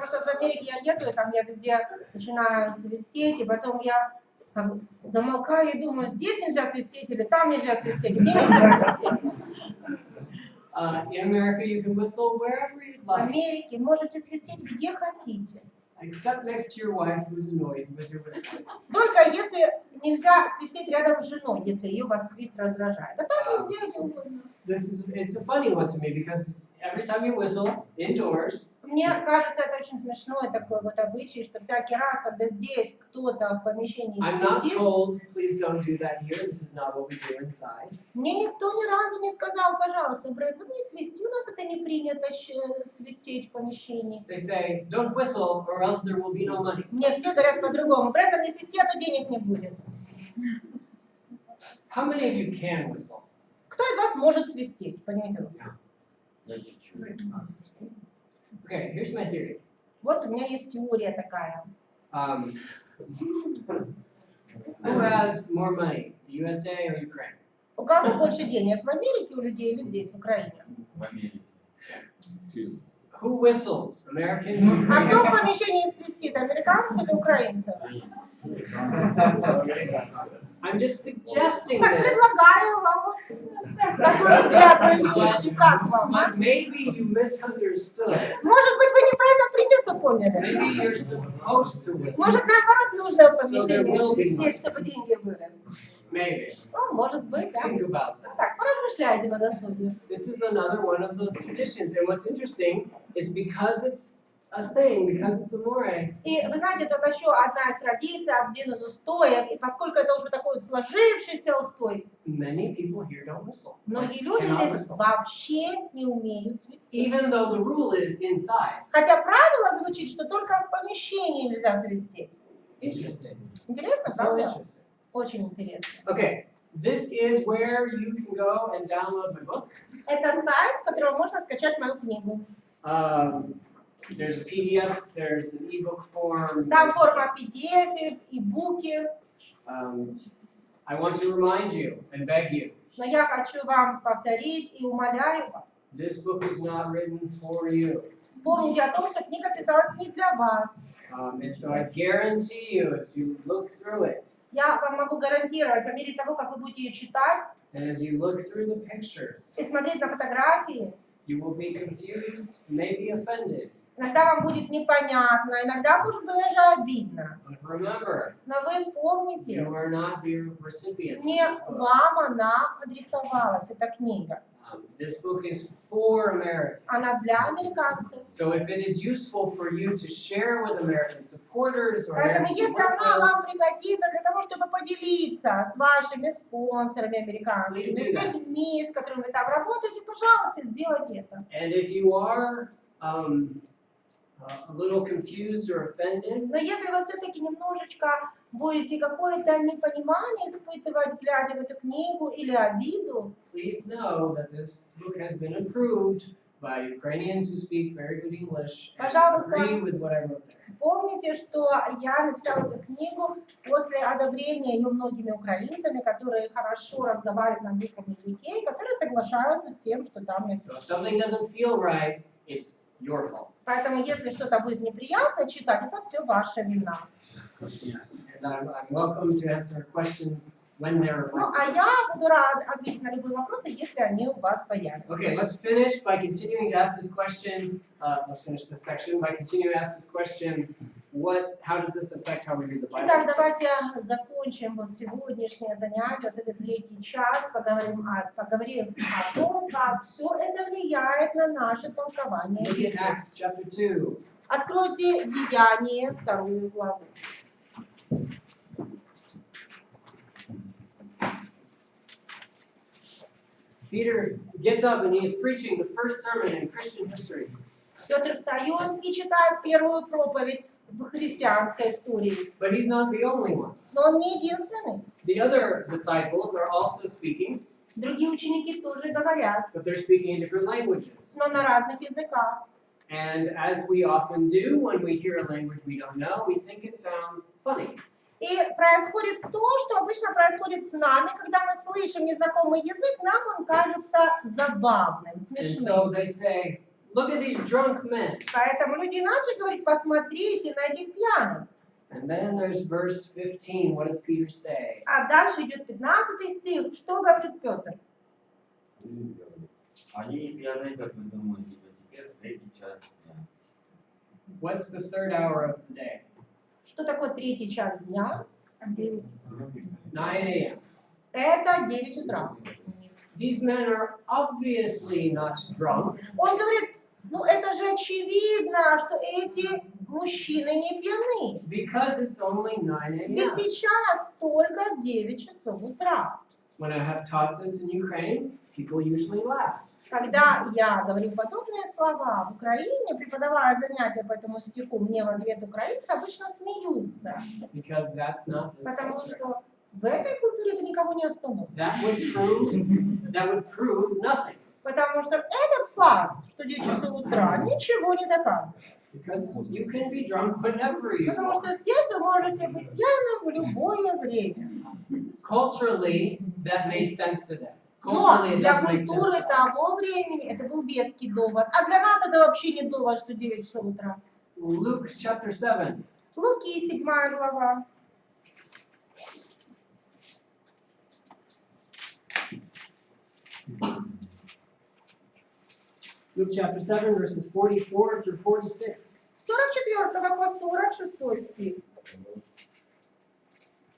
Потому что в Америке я еду, и там я везде начинаю свистеть, и потом я как бы замолкаю и думаю, здесь нельзя свистеть, или там нельзя свистеть, где нельзя свистеть. In America, you can whistle wherever you'd В like, Америке можете свистеть где хотите. except next to your wife who's annoyed with your whistling. Только если нельзя свистеть рядом с женой, если ее вас свист раздражает. А так везде где угодно. It's a funny one to me because every time you whistle indoors, Мне кажется, это очень смешное такое вот обычай, что всякий раз, когда здесь кто-то в помещении I'm not свистит, told, please don't do that here. This is not what we do inside. мне никто ни разу не сказал, пожалуйста, Брэд, не свисти, у нас это не принято свистеть в помещении. They say, don't whistle or else there will be no money. Мне все говорят по-другому, Брэд, не свисти, а то денег не будет. How many of you can whistle? Кто из вас может свистеть? Понимаете? Okay, here's my theory. Вот у меня есть теория такая. Who has more money, the USA or Ukraine? У кого больше денег, в Америке у людей или здесь, в Украине? В Америке. Who whistles, Americans or А кто в Ukrainians? помещении свистит, американцы или украинцы? I'm just suggesting Так, this. предлагаю вам вот такой взгляд на вещи. Как вам? А? But maybe you misunderstood. Может быть, вы неправильно примету поняли? Maybe you're supposed to whistle. Может, наоборот, нужно в So there will помещении be свистеть, чтобы деньги были? Maybe. Ну, может быть, да. Think about that. Так, поразмышляйте на досуге. This is another one of those traditions. And what's interesting is because it's a thing, because it's a more, И вы знаете, это еще одна из традиций, один из устоев, и поскольку это уже такой сложившийся устой, many people here don't whistle. многие люди Cannot здесь whistle. вообще не умеют свистеть. Even though the rule is inside. Хотя правило звучит, что только в помещении нельзя свистеть. Interesting. Интересно, So правда? interesting. Очень интересно. Okay, this is where you can go and download my book. Это сайт, с которого можно скачать мою книгу. There's a PDF, there's an ebook form. Там форма PDF, e-буки. I want to remind you and beg you, Но я хочу вам повторить и умоляю вас. this book is not written for you. Помните о том, что книга писалась не для вас. And so I guarantee you, as you look through it, Я вам могу гарантировать, по мере того, как вы будете ее читать and as you look through the pictures, и смотреть на фотографии, you will be confused, maybe offended. иногда вам будет непонятно, иногда, может быть, даже обидно. But remember, Но вы помните, you are not the recipients. не вам она адресовалась, эта книга. This book is for Americans. Она для американцев. So if it is useful for you to share with American supporters or Поэтому, Americans you если work она with, вам пригодится для того, чтобы поделиться с вашими спонсорами американскими, Please do с that. людьми, с которыми вы там работаете, пожалуйста, сделайте это. and if you are a little confused or offended, Но если вы все-таки немножечко будете какое-то непонимание испытывать, глядя в эту книгу, или обиду, please know that this book has been approved by Ukrainians who speak very good English and Пожалуйста. agree with what I wrote there. помните, что я написала эту книгу после одобрения ее многими украинцами, которые хорошо разговаривают на английском языке и которые соглашаются с тем, что там So if написано. something doesn't feel right, it's your fault. Поэтому, если что-то будет неприятно читать, это все ваша вина. And I'm welcome to answer questions when they're Ну, appropriate. а я буду рад ответить на любые вопросы, если они у вас появятся. Okay, let's finish by continuing to ask this question. Let's finish this section by continuing to ask this question. How does this affect how we read the Bible? Итак, давайте закончим вот сегодняшнее занятие, вот этот третий час, поговорим о том, как все это влияет на наше толкование Look at Библии. Acts chapter 2. Откройте Деяния, 2 главу. Peter gets up and he is preaching the first sermon in Christian history. Петр встает и читает первую проповедь в христианской истории. But he's not the only one. Но он не единственный. The other disciples are also speaking, Другие ученики тоже говорят, but they're speaking in different languages. но на разных языках. And as we often do when we hear a language we don't know, we think it sounds funny. И происходит то, что обычно происходит с нами, когда мы слышим незнакомый язык, нам он кажется забавным, And смешным. so they say, look at these drunk men. Поэтому люди иначе говорят, посмотрите на этих пьяных. And then there's verse 15. What does Peter say? А дальше идет 15 стих. Что говорит Петр? Они пьяны, как вы думаете, теперь третий час дня. What's the third hour of the day? Что такое третий час дня? 9 a.m. Это 9 утра. These men are obviously not drunk. Он говорит, ну это же очевидно, что эти мужчины не пьяны. Because it's only 9 Ведь a.m. сейчас только 9 часов утра. When I have taught this in Ukraine, people usually laugh. Когда я говорю подобные слова в Украине, преподавая занятия по этому стиху, мне в ответ украинцы обычно смеются. Because that's not this Потому culture. что в этой культуре это никого не остановит. That would prove nothing. Потому что этот факт, что 9 часов утра, ничего не доказывает. Because you can be drunk whenever you Потому want. что здесь вы можете быть пьяным в любое время. Culturally, that made sense to them. Но Culturally, it для doesn't make sense культуры to us. того времени это был веский довод. А для нас это вообще не довод, что 9 часов утра. Luke chapter 7. Луки, 7 глава. Luke chapter 7, verses 44 through 46. 44 по 46 стих.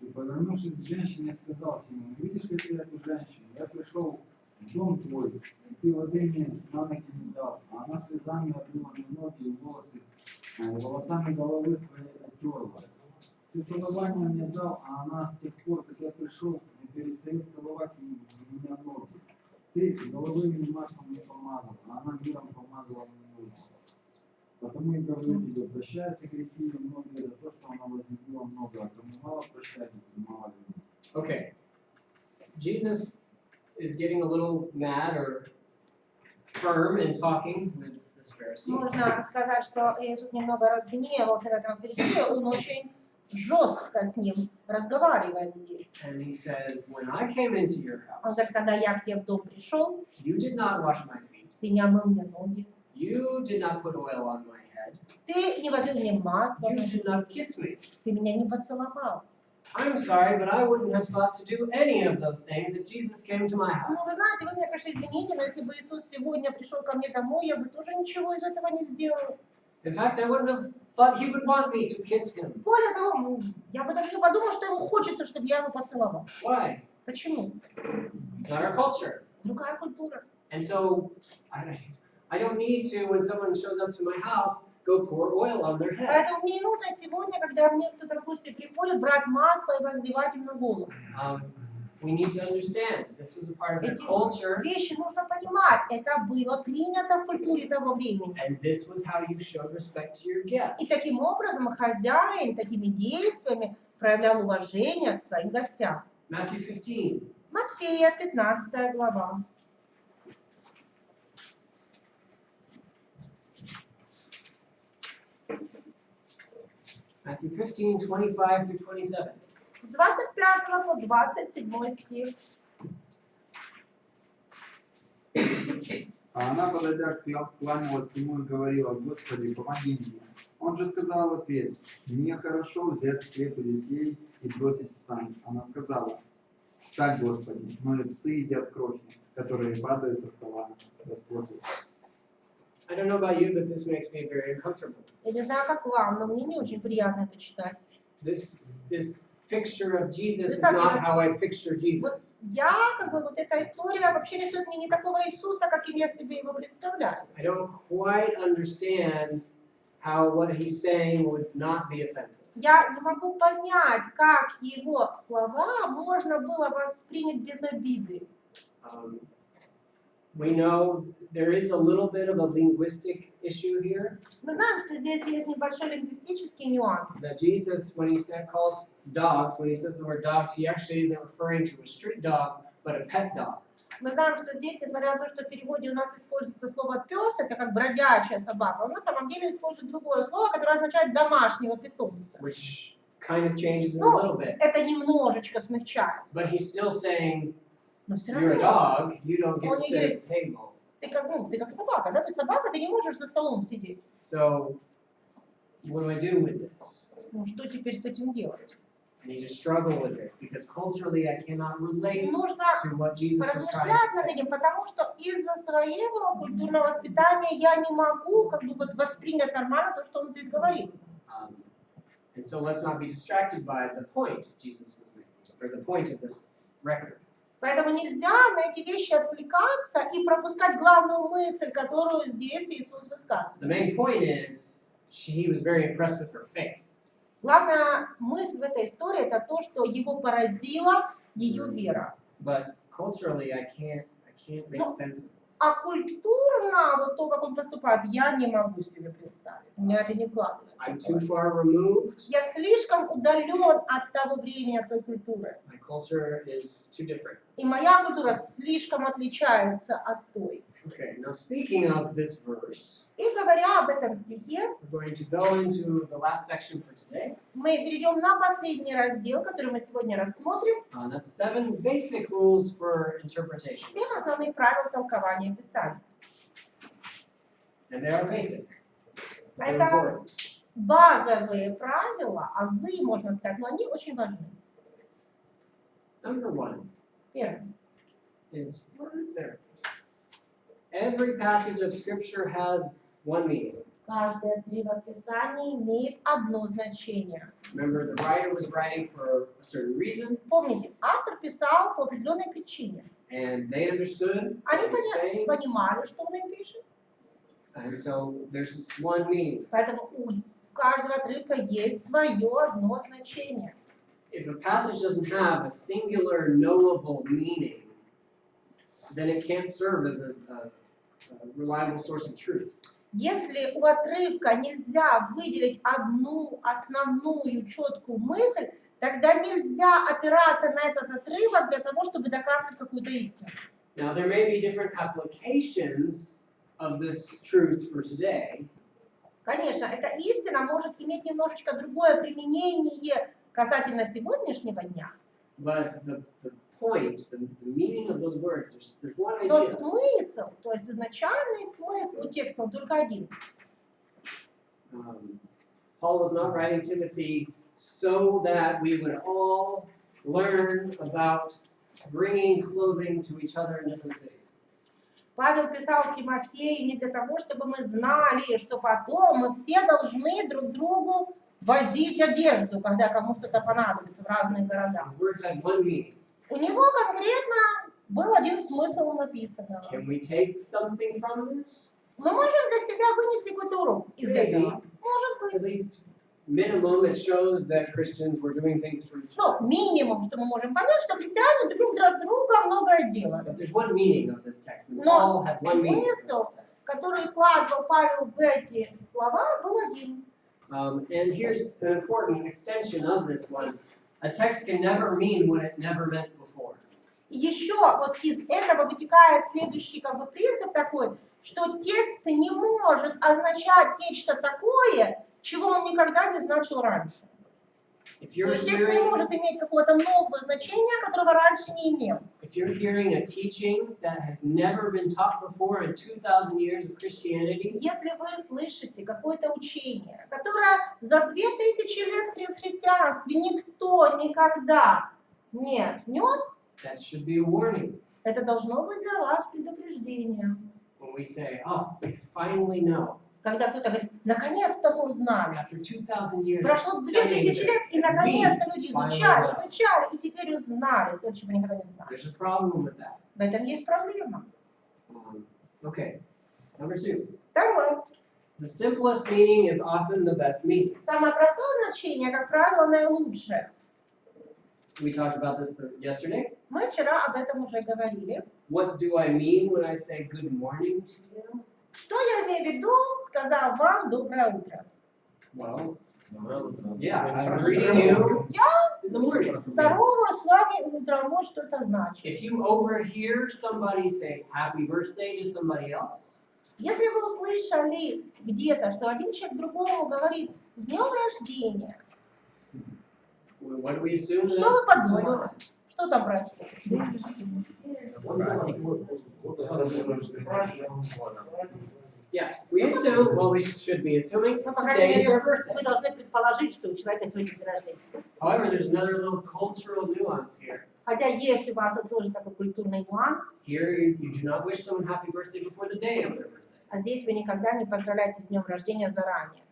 И повернувшись к женщине, сказал Симон: видишь ли ты эту женщину? Я пришел в дом твой, и ты воды мне на ноги не дал, а она слезами облила мне ноги и волосы, волосами головы своей оттерла. Ты целование мне дал, а она с тех пор, как я пришел, не перестает целовать меня ноги. Ты головы мне маслом не помазал, а она миром помазала мне ноги. Потому и говорю тебе, прощаются грехи ее многие за то, что она возлюбила много, а кому мало прощается, мало любит. Okay. Jesus is getting a little mad or firm in talking with this Pharisee. Можно сказать, что Иисус немного разгневался на этом фарисея, он очень жестко с ним разговаривает здесь. And he says, when I came into your Он house, говорит, когда я к тебе в дом пришел, you did not wash my feet. ты не омыл мне ноги, You did not put oil on my head. ты не возил мне масло, You did not kiss me. ты меня не поцеловал. I'm sorry, but I wouldn't have thought to do any of those things if Jesus came to my Ну, house. вы знаете, вы меня, конечно, извините, но если бы Иисус сегодня пришел ко мне домой, я бы тоже ничего из этого не сделал. In fact, I wouldn't have thought he would want me to kiss him. Более того, я бы даже не подумал, что ему хочется, чтобы я его поцеловал. Why? Почему? It's not our culture. Другая культура. And so I don't need to, when someone shows up to my house, go pour oil on their head. Поэтому мне не нужно сегодня, когда мне кто-то в гости приходит, брать масло и возливать им на голову. We need to understand this was a part of their Эти culture, вещи нужно понимать. Это было принято в культуре того времени. and this was how you showed respect to your guests. И таким образом хозяин такими действиями проявлял уважение к своим гостям. Matthew 15. Матфея, 15 глава. Matthew 15, 25 through 27. С 25 по 27 стих. А она, подойдя, кланялась ему и говорила: Господи, помоги мне. Он же сказал в ответ: мне хорошо взять хлеб у детей и бросить псам. Она сказала: так, Господи, но и псы едят крохи, которые падают со стола. Господь. I don't know about you, but this makes me very uncomfortable. Я не знаю, как вам, но мне не очень приятно это читать. This picture of Jesus is not how I picture Вот Jesus. я, вот эта история вообще рисует мне не такого Иисуса, каким я себе его представляю. I don't quite understand how what he's saying would not be offensive. Я не могу понять, как его слова можно было воспринять без обиды. We know there is a little bit of a linguistic issue here. Мы знаем, что здесь есть небольшой лингвистический нюанс. That Jesus, when he calls dogs, when he says the word dogs, he actually isn't referring to a street dog, but a pet dog. Мы знаем, что здесь, несмотря на то, что в переводе у нас используется слово «пес», это как бродячая собака, он на самом деле использует другое слово, которое означает «домашнего питомца». Which kind of changes it a little bit. Это немножечко смягчает. But he's still saying, Но все you're a равно dog, you don't get to Он не sit at говорит, the table. Ты как собака, да? Ты собака, ты не можешь за столом сидеть. So, what do I do with this? Ну, что теперь с этим делать? I need to struggle with this because culturally I cannot relate Нужно to what Jesus was trying to поразмышлять над say. этим, потому что из-за своего культурного воспитания я не могу воспринять нормально то, что он здесь говорит. And so let's not be distracted by the point Jesus was making, or the point of this record. Поэтому нельзя на эти вещи отвлекаться и пропускать главную мысль, которую здесь Иисус высказывает. The main point is he was very impressed with her faith. Главная мысль в этой истории это то, что его поразила ее вера. But culturally I can't make sense of this. А культурно, то, как он поступает, я не могу себе представить. У меня это не вкладывается. I'm too far removed. Я слишком удален от того времени, от той культуры. My culture is too different. И моя культура слишком отличается от той. Okay, now speaking of this verse, И говоря об этом стихе, we're going to go into the last section for today. мы перейдем на последний раздел, который мы сегодня рассмотрим. That's 7 basic rules for interpretation. 7 основных правил толкования Писания. And they are basic. But they're Это important. базовые правила, азы, можно сказать, но они очень важны. Number 1 Первое. is right there. Every passage of Scripture has one meaning. Каждый отрывок Писания имеет одно значение. Remember, the writer was writing for a certain reason, Помните, автор писал по определенной причине. and they understood what Они he was saying, понимали, что он им пишет. and so there's this one meaning. Поэтому у каждого отрывка есть свое одно значение. If a passage doesn't have a singular knowable meaning, then it can't serve as a reliable source of truth. Если у отрывка нельзя выделить одну основную четкую мысль, тогда нельзя опираться на этот отрывок для того, чтобы доказывать какую-то истину. Now, there may be different applications of this truth for today, Конечно, эта истина может иметь немножечко другое применение касательно сегодняшнего дня, but the point, the meaning of those words, there's one но idea. смысл, то есть изначальный смысл у текста, он только один. Paul was not writing Timothy so that we would all learn about bringing clothing to each other in different cities. Павел писал Тимофею не для того, чтобы мы знали, что потом мы все должны друг другу возить одежду, когда кому что-то понадобится в разных городах. His words had one meaning. У него конкретно был один смысл написанного. Can we take something from this? Мы можем для себя вынести какой-то урок из этого. Может At быть. least minimum, it shows that Christians were doing things for each Ну, other. минимум, что мы можем понять, что христиане друг для друга многое делали. But there's one meaning of this text, and Но Paul had one meaning of this смысл, text. который вкладывал Павел в эти слова, был один. And here's an important extension of this one. A text can never mean what it never meant before. И еще вот из этого вытекает следующий принцип такой, что текст не может означать нечто такое, чего он никогда не значил раньше. If То you're есть текст не может hearing, иметь какого-то нового значения, которого раньше не имел. if you're hearing a teaching that has never been taught before in 2,000 years of Christianity, Если вы слышите какое-то учение, которое за 2000 лет в христианстве никто никогда не нес, that should be a warning. это должно быть для вас предупреждением. When we say, "Oh, we finally know." Когда кто-то говорит, наконец-то мы узнали. After 2,000 years of Прошло 2000 studying лет, и this, наконец-то we люди finally изучали, know. изучали, и теперь узнали то, чего никогда не знали. There's a problem with that. В этом есть проблема. Okay, number 2. Второе. The simplest meaning is often the best meaning. Самое простое значение, как правило, наилучшее. We talked about this yesterday. Мы вчера об этом уже говорили. What do I mean when I say good morning to you? Что я имею в виду, сказав вам доброе утро? Well, Well, yeah, I'm greeting you in the morning. Здоровую с вами утром, вот что это значит. If you overhear somebody say happy birthday to somebody else, Если вы услышали где-то, что один человек другому говорит «С днем рождения», what do we assume что вы that? подумали? Что там происходит? Yeah, we assume, well, we should be assuming Ну, по крайней today is their мере, birthday. вы должны предположить, что у человека сегодня день рождения. However, there's another little cultural nuance here. Хотя есть у вас вот тоже такой культурный нюанс. Here, you do not wish someone happy birthday before the day of their birthday. А здесь вы никогда не поздравляете с днем рождения заранее.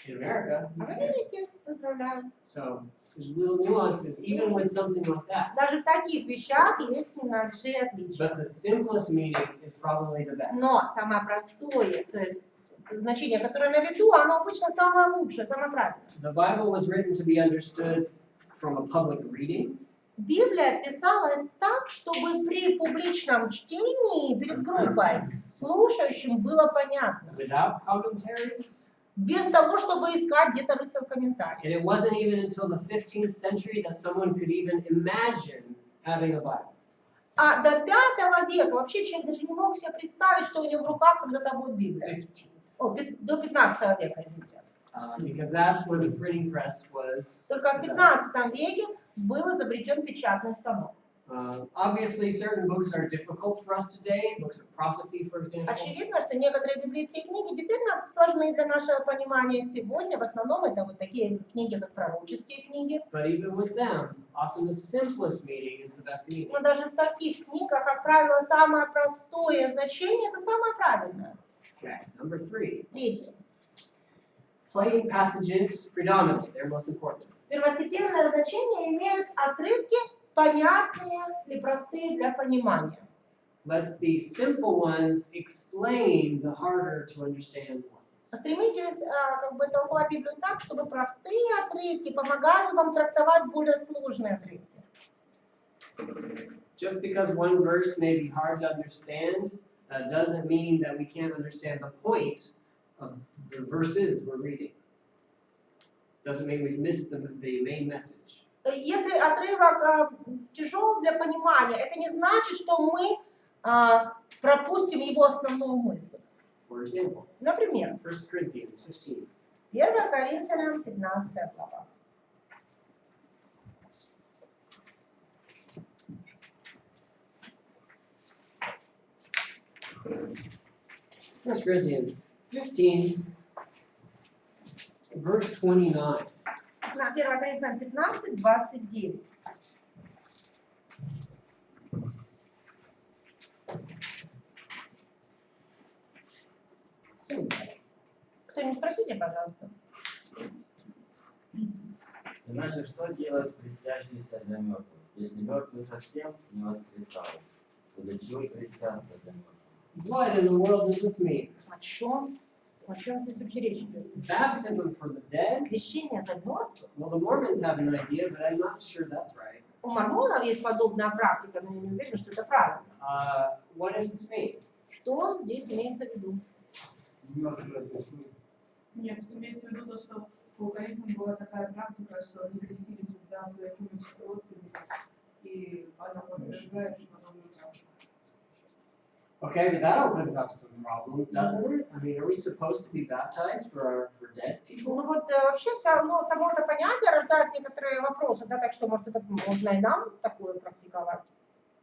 In America, А в Америке поздравляют. so there's little nuances, even with something like that. Даже в таких вещах есть небольшие отличия. But the simplest meaning is probably the best. Но самое простое, то есть значение, которое на виду, оно обычно самое лучшее, самое правильное. The Bible was written to be understood from a public reading. Библия писалась так, чтобы при публичном чтении перед группой слушающим было понятно. Without commentaries. Без того, чтобы искать где-то рыться в комментариях. And it wasn't even until the 15th century that someone could even imagine having a Bible. А до 5 века вообще человек даже не мог себе представить, что у него в руках когда-то будет Библия. О, до 15 века, извините. Because that's when the printing press was. Только в 15 веке был изобретен печатный станок. Obviously, certain books are difficult for us today, books of prophecy, for example. Очевидно, что некоторые библейские книги действительно сложны для нашего понимания сегодня. В основном это вот такие книги, как пророческие книги. But even with them, often the simplest meaning is the best meaning. Но даже в таких книгах, как правило, самое простое значение – это самое правильное. Okay, number 3. Третье. Plain passages predominate, they're most important. Первостепенное значение имеют отрывки, понятные или простые для понимания. Let the simple ones explain the harder to understand ones. Стремитесь как бы толковать Библию так, чтобы простые отрывки помогали вам трактовать более сложные отрывки. Just because one verse may be hard to understand doesn't mean that we can't understand the point of the verses we're reading. Doesn't mean we've missed the main message. Если отрывок тяжел для понимания, это не значит, что мы пропустим его основную мысль. For example, Например, 1 Corinthians 15. 1 Коринфянам 15 глава. First Corinthians 15, verse 29. 1 Коринфянам 15, 29. Кто-нибудь спросите, пожалуйста. Иначе что делать крестящиеся для мертвых, если мертвые совсем не воскресают? То для чего крестятся для мертвых? What in the world does this mean? О чем здесь вообще речь идет? Baptism for the dead? Крещение за мертвых? Well, the Mormons have an idea, but I'm not sure that's right. У мормонов есть подобная практика, но я не уверена, что это правильно. What does this mean? Что здесь имеется в виду? Нет, имеется в виду то, что у Коринфян была такая практика, что они крестились за своих умерших родственников, и она подтверждает, что потом Okay, but that opens up some problems, doesn't it? I mean, are we supposed to be baptized for dead people? Ну вот вообще само это понятие рождает некоторые вопросы, да, так что может это можно и нам такое практиковать.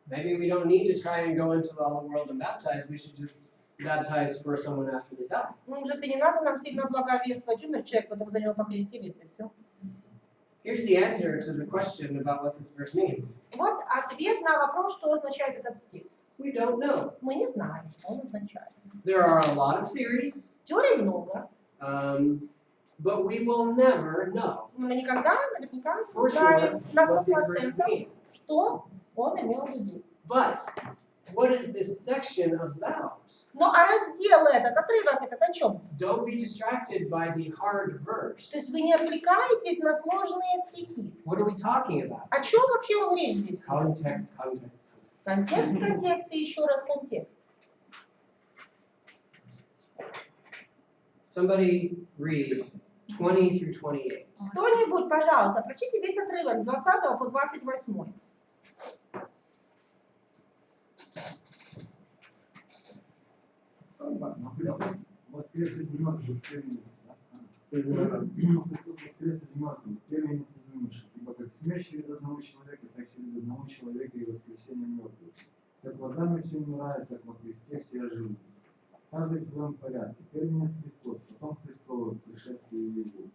Maybe we don't need to try and go into the whole world and baptize. We should just baptize for someone after they die. Ну уже не надо нам сильно благовествовать, умер человек, потом за него покрестились и все. Here's the answer to the question about what this verse means. Вот ответ на вопрос, что означает этот стих. We don't know. Мы не знаем, что он означает. There are a lot of theories, Теорий много, but we will never know но мы никогда наверняка не for знаем sure на what this verse 100%, means. что он имел в виду. But what is this section about? Ну а раздел этот, отрывок этот о чем? Don't be distracted by the hard verse. То есть вы не отвлекаетесь на сложные стихи. What are we talking about? О чем вообще он речь здесь? Context, context. Контекст и еще раз контекст. Somebody read 20 through 28. Кто-нибудь, пожалуйста, прочтите весь отрывок с 20 по 28. Воскресший мертвых церкви. Христос воскрес из мертвых, первенец из умерших, ибо как смерть через одного человека, так через одного человека и воскресение мертвых. Как в Адаме все умирает, так во Христе все оживут. Каждый в своем порядке. Первенец Христос, потом Христово пришествие Его.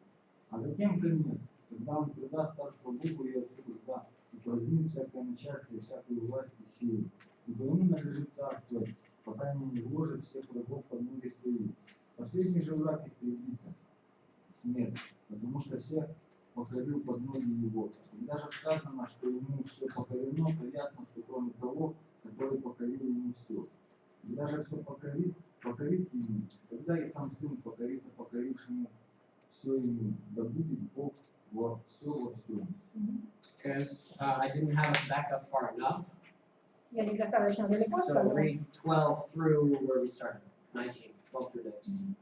А затем конец, когда Он предаст царство Богу и Отцу, да, и празднит всякое начальство, всякую власть и силу. Ибо Ему надлежит царствовать, пока не изложит всех врагов под ноги свои. Последний же враг истребится, смерть, потому что всех покорил под ноги Его. Когда же сказано, что Ему все покорено, то ясно, что кроме того, который покорил Ему все. Когда же все покорит Ему, тогда и сам Сын покорится покорившему все Ему, да будет Бог во всем. Because I didn't have it back up far enough. Я недостаточно далеко So сказала. read 12 through where we started, 19, 12 through 19.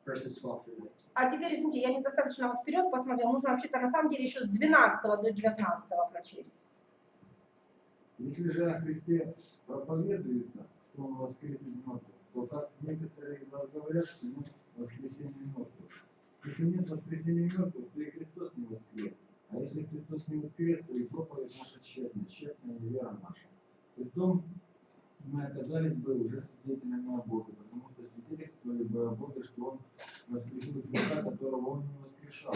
Verses 12 through 19. А теперь, извините, я недостаточно вот вперед посмотрела. Нужно вообще-то на самом деле еще с 12 до 19 прочесть. Если же о Христе проповедуется, что Он воскрес из мертвых, то как некоторые из вас говорят, что нет воскресения мертвых. Если нет воскресения мертвых, то и Христос не воскрес. А если Христос не воскрес, то и проповедь наша тщетна, тщетная вера наша. Притом мы оказались бы уже свидетелями о Боге, потому что свидетельствовали бы о Боге, что Он воскресил Христа, которого Он не воскрешал,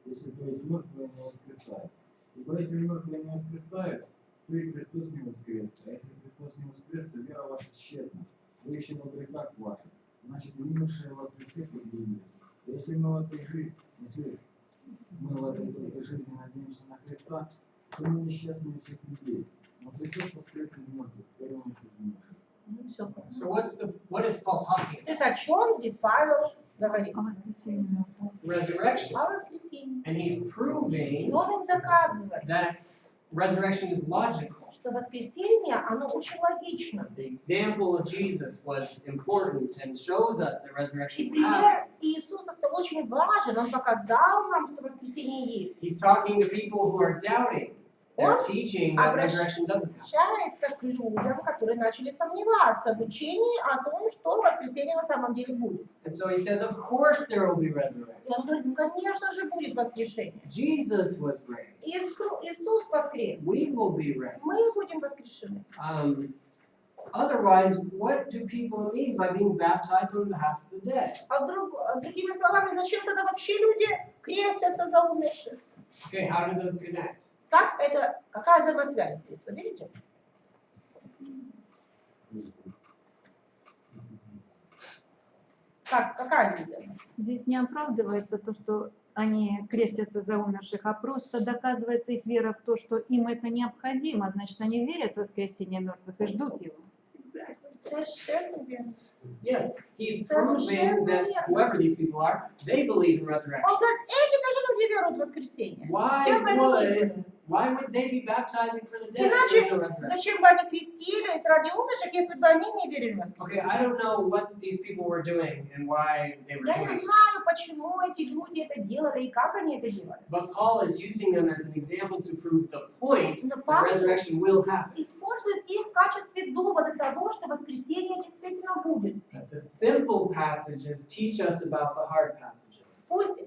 если то есть мертвые не воскресают. Ибо если мертвые не воскресают, то и Христос не воскрес. А если Христос не воскрес, то вера ваша тщетна. Вы еще во грехах ваших. Значит, вы умершие во Христе погибли. Если мы в этой жизни надеемся на Христа, то мы несчастнее всех людей. Но Христос воскрес из мертвых, первенец из умерших. So what is Paul talking То есть о чем здесь Павел говорит? О воскресении. about? Resurrection. О воскресении. And he's proving Он им заказывает, that resurrection is logical. что воскресенье, оно очень логично. The example of Jesus was important and shows us that И resurrection will пример happen. Иисуса стал очень важен. Он показал нам, что воскресенье есть. He's talking to people who are doubting. They're Он teaching that resurrection doesn't happen. обращается к людям, которые начали сомневаться в учении о том, что воскресенье на самом деле будет. And so he says, of course there will be И resurrection. он говорит, ну конечно же будет воскрешение. Jesus was raised. Иисус воскрес. We will be raised. Мы будем воскрешены. Otherwise, what do people mean by being baptized on behalf of the dead? Другими словами, зачем тогда вообще люди крестятся за умерших? Okay, how do those connect? Как это, какая взаимосвязь здесь, вы видите? Какая здесь взаимосвязь? Здесь не оправдывается то, что они крестятся за умерших, а просто доказывается их вера в то, что им это необходимо. Значит, они верят в воскресение мертвых и ждут его. Совершенно верно. Yes, he's proving that whoever these people are, they believe in resurrection. Он говорит, эти даже люди веруют в воскресение. Кем бы они ни были. Why would they be baptizing for the dead if Иначе there's no resurrection? зачем бы они крестились ради умерших, если бы они не верили в Okay, воскресение? I don't know what these people were doing and why they were Я не doing it. знаю, почему эти люди это делали и как они это делали. But Paul is using them as an example to prove the point Но that Павел resurrection will happen. использует их в качестве довода того, что воскресение действительно будет. That the simple passages teach us about the hard passages. Пусть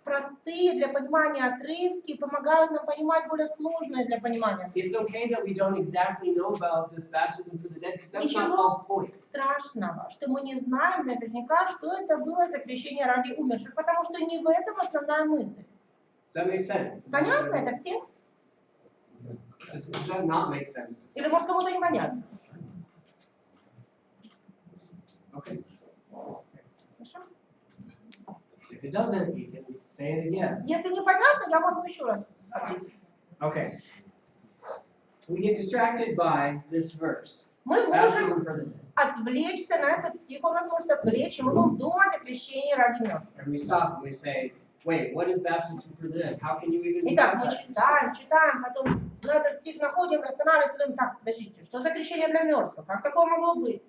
простые для понимания отрывки помогают нам понимать более сложные для понимания. It's okay that we don't exactly know about this baptism for the dead because that's not Ничего Paul's point. страшного, что мы не знаем наверняка, что это было за крещение ради умерших, потому что не в этом основная мысль. Does that make sense? Понятно это всем? Does that not make sense? Или может кому-то непонятно? Okay. Хорошо? If it doesn't, you can say it again. Если непонятно, я могу еще раз объяснить. Okay. We get distracted by this verse. Мы можем Baptism for the dead. отвлечься на этот стих, он нас может отвлечь, и мы будем думать о крещении ради мертвых. And we stop and we say, wait, what is baptism for the dead? How can you even be Итак, мы baptized? читаем, потом на этот стих находим, останавливаемся, думаем, так, подождите, что за крещение для мертвых? Как такое могло быть?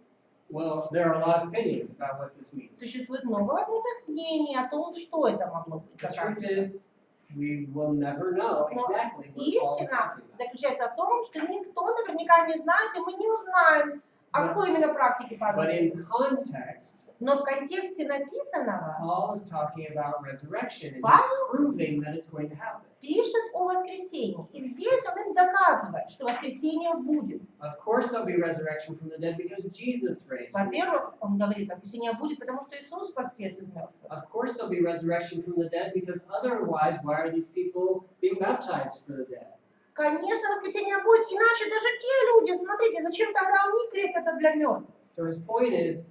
Well, there are a lot of opinions about what this means. Существует много возможных мнений о том, что это могло быть. The truth is, we will never know exactly what Paul is Истина talking about. заключается в том, что никто наверняка не знает, и мы не узнаем, О какой именно практике Павел But говорит? in context, Но в контексте написанного Paul is talking about resurrection and he's Павел proving that it's going to happen. пишет о воскресении. И здесь он им доказывает, что воскресение будет. Of course there'll be resurrection from the dead because Jesus raised from the dead. Во-первых, он говорит, воскресение будет, потому что Иисус воскрес из мертвых. Of course there'll be resurrection from the dead because otherwise why are these people being baptized for the dead? Конечно, воскресение будет, иначе даже те люди, смотрите, зачем тогда у них крестятся для мертвых? So his point is,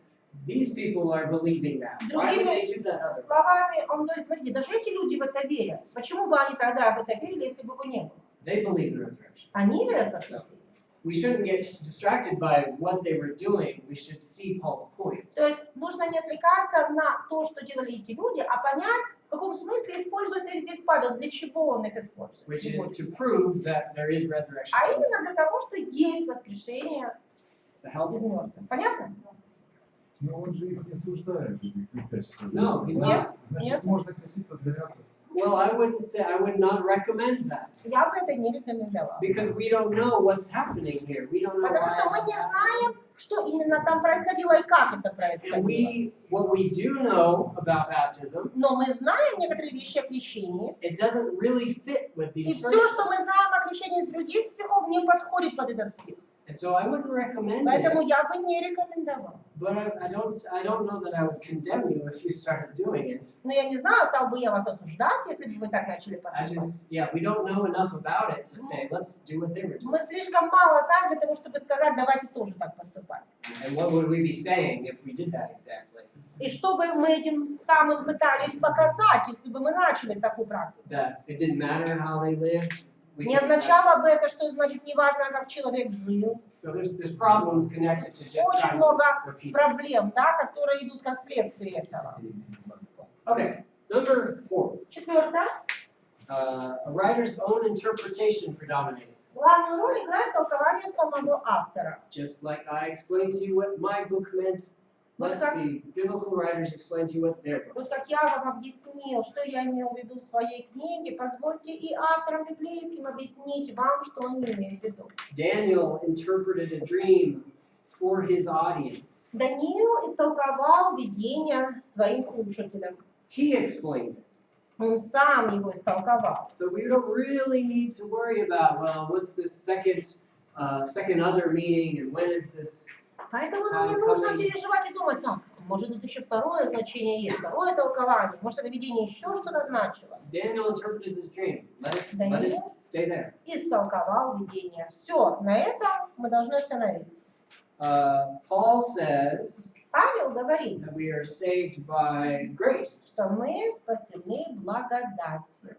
these people are believing that. Why would they do that otherwise? Словами он говорит, смотрите, даже эти люди в это верят. Почему бы они тогда в это верили, если бы его не было? They believe in resurrection. Они верят в воскресение. We shouldn't get distracted by what they were doing. We should see Paul's point. То есть нужно не отвлекаться на то, что делали эти люди, а понять, в каком смысле использует их здесь Павел, для чего он их использует. Which is to prove that there is resurrection. А именно для того, что есть воскрешение To help. из мертвых. Понятно? Но он же их не осуждает, этих крестящихся. No, he's Нет, not. Значит, нет. можно креститься для мертвых. Well, I would not recommend that. Я бы это не рекомендовала. Because we don't know what's happening here. We don't know Потому что мы why. не знаем, что именно там происходило и как это And происходило. what we do know about baptism, Но мы знаем некоторые вещи о крещении, it doesn't really fit with и these все, verses. что мы знаем о крещении из других стихов, не подходит под этот стих. And so I wouldn't recommend Поэтому it. я бы не рекомендовала. But I don't know that I would condemn you if you started doing it. Но я не знаю, стал бы я вас осуждать, если бы вы так начали поступать. We don't know enough about it to say, let's do what they were doing. Мы слишком мало знаем для того, чтобы сказать, давайте тоже так поступать. And what would we be saying if we did that exactly? И что бы мы этим самым пытались показать, если бы мы начали такую практику? That it didn't matter how they lived? We Не could- означало бы это, что значит неважно, как человек жил. So there's problems connected to just Очень trying много to repeat. проблем, да, которые идут как следствие этого. Okay, number 4. Четвертое. A writer's own interpretation predominates. Главную роль играет толкование самого автора. Just like I explained to you what my book meant, let the biblical writers explain to you what their book. Вот как я вам объяснил, что я имел в виду в своей книге, позвольте и авторам библейским объяснить вам, что они имеют в виду. Daniel interpreted a dream for his audience. Даниил истолковал видение своим слушателям. He explained it. Он сам его истолковал. So we don't really need to worry about, well, what's this second other meaning and when is this? Поэтому нам не нужно переживать и думать, так, может тут еще второе значение есть, второе толкование, может это видение еще что-то значило. Daniel interpreted his dream. Let it stay there. Истолковал видение. Все, на этом мы должны остановиться. Paul says Павел говорит, that we are saved by grace. что мы спасены благодатью.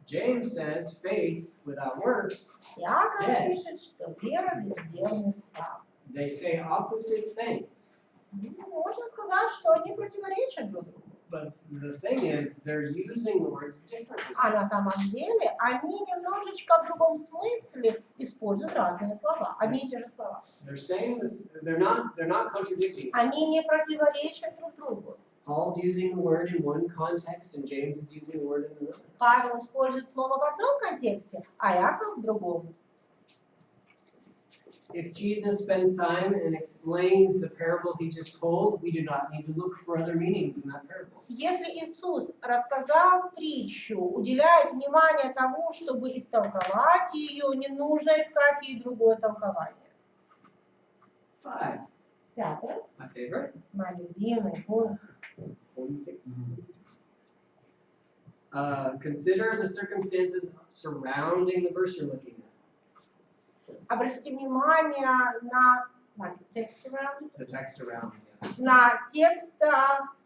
James says faith without works. Иоанн пишет, что вера без дел мертва. They say opposite things. Можно сказать, что они противоречат друг другу. But the thing is, they're using the words differently. А на самом деле они немножечко в другом смысле используют разные слова, одни и те же слова. They're saying this. They're not contradicting. Они не противоречат друг другу. Paul's using the word in one context, and James is using the word in another. Павел использует слово в одном контексте, а Яков в другом. If Jesus spends time and explains the parable he just told, we do not need to look for other meanings in that parable. Если Иисус, рассказав притчу, уделяет внимание тому, чтобы истолковать ее, не нужно искать ей другое толкование. 5. Пятое. My favorite. Мой любимый пункт. Consider the circumstances surrounding the verse you're looking at. Обратите внимание на текст The text around it. на текст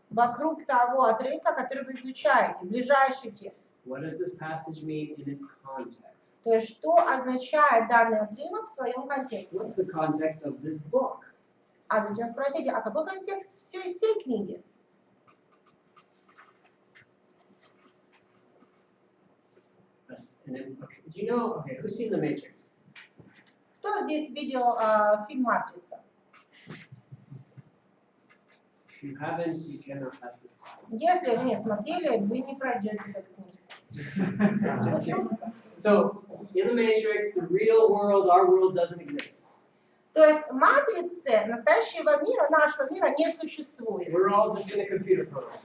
вокруг того отрывка, который вы изучаете, ближайший текст. What does this passage mean in its context? То есть, что означает данный отрывок в своем контексте. What's the context of this book? А затем спросите, а какой контекст всей книги? Do you know? Okay, who's seen The Matrix? Кто здесь видел фильм «Матрица»? If you haven't, you cannot pass this class. Если вы не смотрели, вы не пройдете этот курс. So, in The Matrix, the real world, our world, doesn't exist. То есть матрицы настоящего мира, нашего мира не существует. We're all just in a computer program.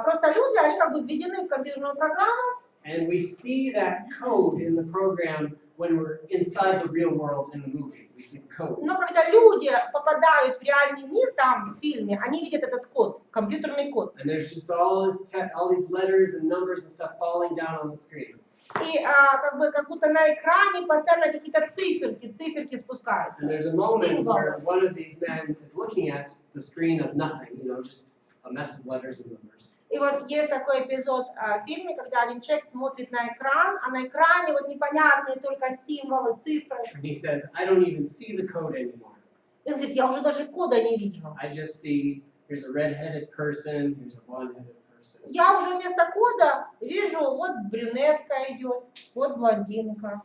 Просто люди, они как бы введены в компьютерную программу, And we see that code in the program when we're inside the real world in the movie. We see the code. но когда люди попадают в реальный мир, там, в фильме, они видят этот код, компьютерный код. And there's just all these letters and numbers and stuff falling down on the screen. И как будто на экране постоянно какие-то циферки спускаются. And there's a moment Символы. where one of these men is looking at the screen of nothing, just a mess of letters and numbers. И вот есть такой эпизод в фильме, когда один человек смотрит на экран, а на экране вот непонятные только символы, цифры. And he says, I don't even see the code anymore. И он говорит, я уже даже кода не вижу. I just see here's a red-headed person, here's a blonde-headed person. Я уже вместо кода вижу, вот брюнетка идет, вот блондинка.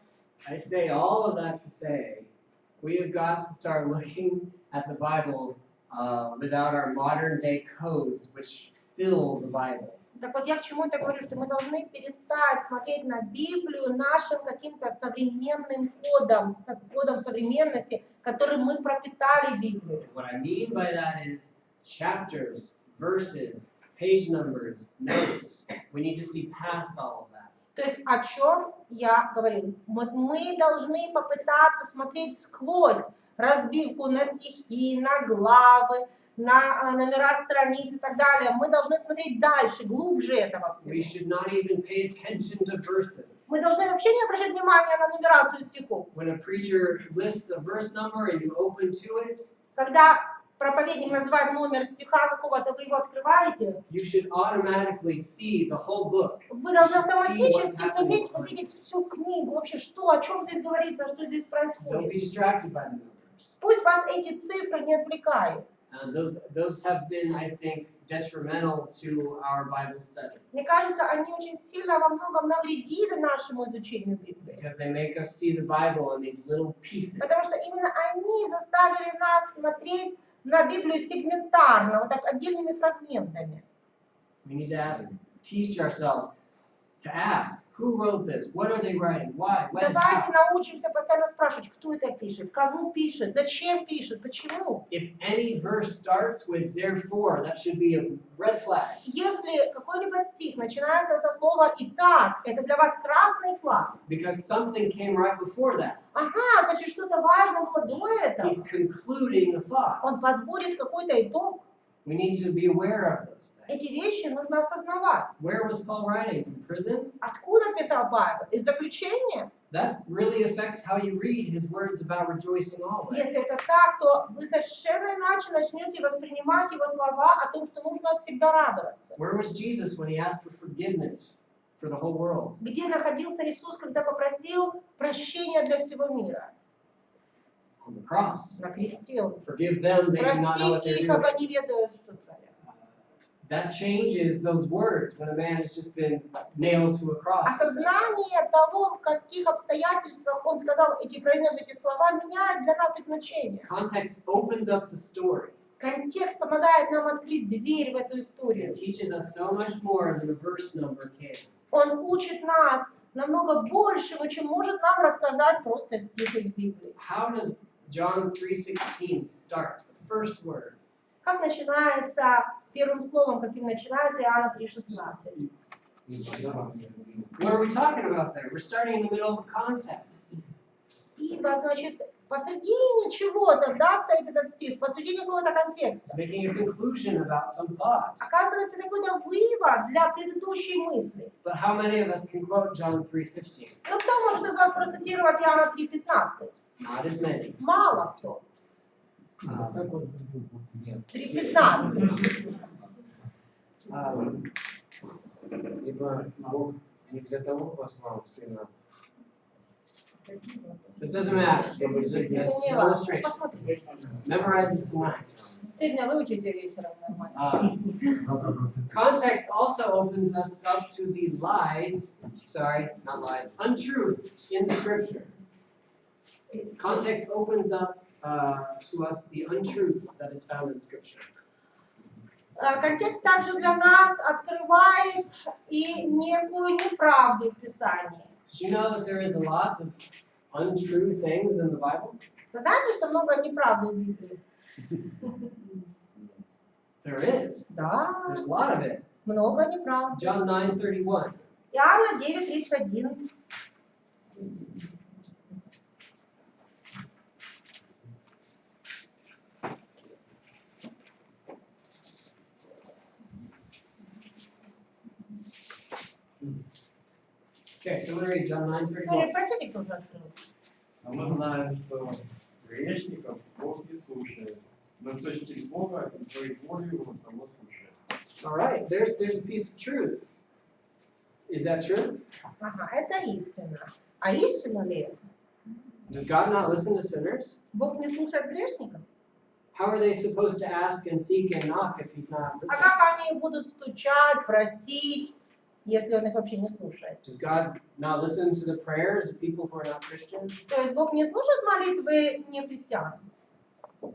I say all of that to say, we have got to start looking at the Bible without our modern-day codes, which fill the Bible. Так вот я к чему это говорю, что мы должны перестать смотреть на Библию нашим каким-то современным кодом, кодом современности, которым мы пропитали Библию. What I mean by that is chapters, verses, page numbers, notes. We need to see past all of that. То есть о чем я говорю? Мы должны попытаться смотреть сквозь разбивку на стихи, на главы, на номера страниц и так далее. Мы должны смотреть дальше, глубже этого We всего. should not even pay attention to verses. Мы должны вообще не обращать внимания на нумерацию стихов. When a preacher lists a verse number and you open to it, Когда проповедник называет номер стиха какого-то, вы его открываете, you should automatically see the whole book. вы должны автоматически суметь увидеть всю книгу, вообще что, о чем здесь говорится, что здесь Don't происходит. be distracted by the numbers. Пусть вас эти цифры не отвлекают. Those have been, I think, detrimental to our Bible study Мне кажется, они очень сильно во многом навредили нашему изучению Библии. because they make us see the Bible in these little pieces. Потому что именно они заставили нас смотреть на Библию сегментарно, вот так отдельными фрагментами. We need to teach ourselves to ask, who wrote this? What are they writing? Why? When? Давайте How? научимся постоянно спрашивать, кто это пишет, кому пишет, зачем пишет, почему. If any verse starts with therefore, that should be a red flag. Если какой-либо стих начинается со слова «итак», это для вас красный флаг. Because something came right before that. Ага, значит, что-то важное было до этого. He's concluding the thought. Он подводит какой-то итог. We need to be aware of those things. Эти вещи нужно осознавать. Where was Paul writing? From prison? Откуда писал Павел? Из заключения? That really affects how you read his words about rejoicing always. Если это так, то вы совершенно иначе начнете воспринимать его слова о том, что нужно всегда радоваться. Where was Jesus when he asked for forgiveness for the whole world? Где находился Иисус, когда попросил прощения для всего мира? On the cross. На кресте он. Forgive them, they do not know what Прости they're их, ибо doing. не ведают, что творят. That changes those words when a man has just been nailed to a cross. Осознание того, в каких обстоятельствах он сказал произнес эти слова, меняет для нас их значение. Context opens up the story. Контекст помогает нам открыть дверь в эту историю. It teaches us so much more than a verse number can. Он учит нас намного большего, чем может нам рассказать просто стих из Библии. How does John 3:16 start? The first word. Как начинается первым словом, каким начинается Иоанна 3:16? What are we talking about there? We're starting in the middle of a context. Ибо, значит, посредине чего-то, да, стоит этот стих, посредине какого-то It's контекста. making a conclusion about some thought. Оказывается, это какой-то вывод для предыдущей мысли. But how many of us can quote John 3:15? Ну, кто может из вас процитировать Иоанна 3:15? Not as many. Мало кто. 3:15. Ибо Бог не для того послал Сына, It doesn't matter. It's just an Не важно. illustration. Посмотрите. Memorize it tonight. Сегодня выучите вечером нормально. Context also opens us up to the lies, sorry, not lies, untruth in the scripture. Context opens up to us the untruth that is found in scripture. Контекст также для нас открывает и некую неправду в Писании. Did you know that there is a lot untrue things in the Bible? Вы знаете, что много неправды в Библии? There is. Да, There's a lot of it. много неправды. John 9:31. Иоанна 9:31. Okay, so I'm going to read John 9:31. Прочтите, кто же открыл. А мы знаем, что грешников Бог не слушает, но кто чтит Бога и своей волей его того слушает. All right, there's a piece of truth. Is that true? Ага, это истина. А истина ли это? Does God not listen to sinners? Бог не слушает грешников? How are they supposed to ask and seek and knock if He's not А listening? как они будут стучать, просить, если он их вообще не слушает? Does God not listen to the prayers of people who are not Christians? То есть Бог не слушает молитвы не христиан?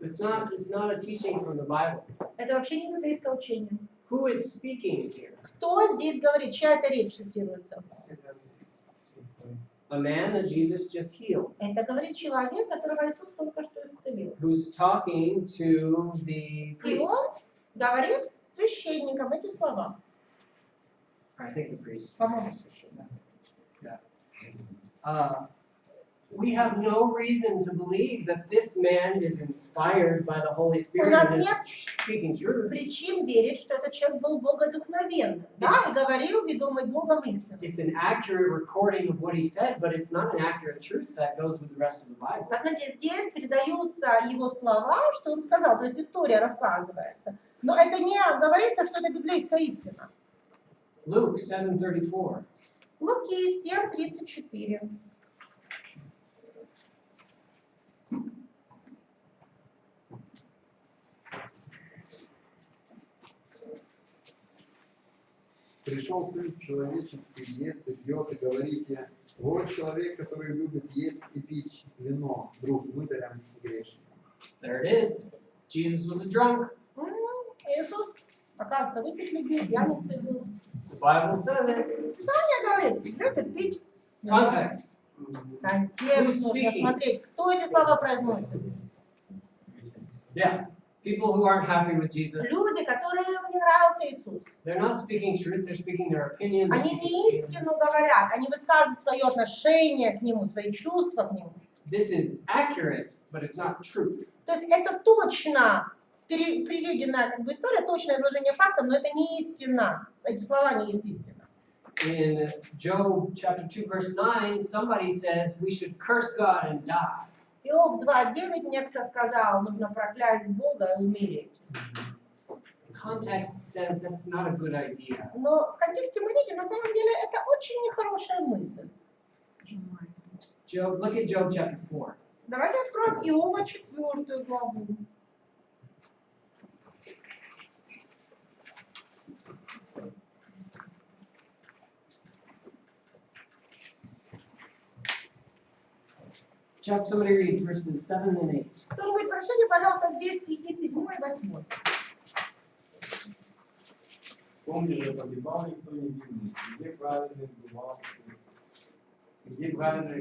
It's not a teaching from the Bible. Это вообще не библейское учение. Who is speaking here? Кто здесь говорит, чья это речь цитируется? A man that Jesus just healed, Это говорит человек, которого Иисус только что исцелил. who's talking to the И priest. он говорит священникам эти слова. I think the priest. По-моему, священник. We have no reason to believe that this man is inspired by the Holy Spirit нас and is нет speaking truth. Причин верить, что этот человек был боговдохновенным. Да, и говорил, ведомый Богом истину. It's an accurate recording of what he said, but it's not an accurate truth that goes with the rest of the Bible. Посмотрите, здесь передаются его слова, что он сказал, то есть история рассказывается. Но это не говорится, что это библейская истина. Luke 7:34. Луки 7:34. Пришел Сын Человеческий, ест и пьет, и говорите, вот человек, который любит есть и пить вино, друг мытарям и грешникам. There it is. Jesus was a drunk. Иисус, оказывается, выпить любил, пьяницей был. The Bible says it. Писание говорит, любит пить. Context. Контекст нужно смотреть, кто эти слова произносит. Yeah. People who aren't happy with Jesus, Люди, которым не нравился Иисус. they're not speaking truth, they're speaking their opinion. they're Они speaking не opinion. истину говорят, они высказывают свое отношение к Нему, свои чувства к Нему. This is accurate, but it's not truth. То есть это точно приведенная как бы история, точное изложение фактов, но это не истина. Эти слова не есть истина. In Job chapter 2, verse 9, somebody says we should curse God and die. Иов 2:9 некто сказал, нужно проклясть Бога и умереть. Context says that's not a good idea. Но в контексте мы видим, на самом деле это очень нехорошая мысль. Look at Job chapter 4. Давайте откроем Иова 4 главу. Somebody read verses 7 and 8. Кто-нибудь прочтите, пожалуйста, здесь стихи 7 и 8. Помни же, погибал никто не видный, где праведные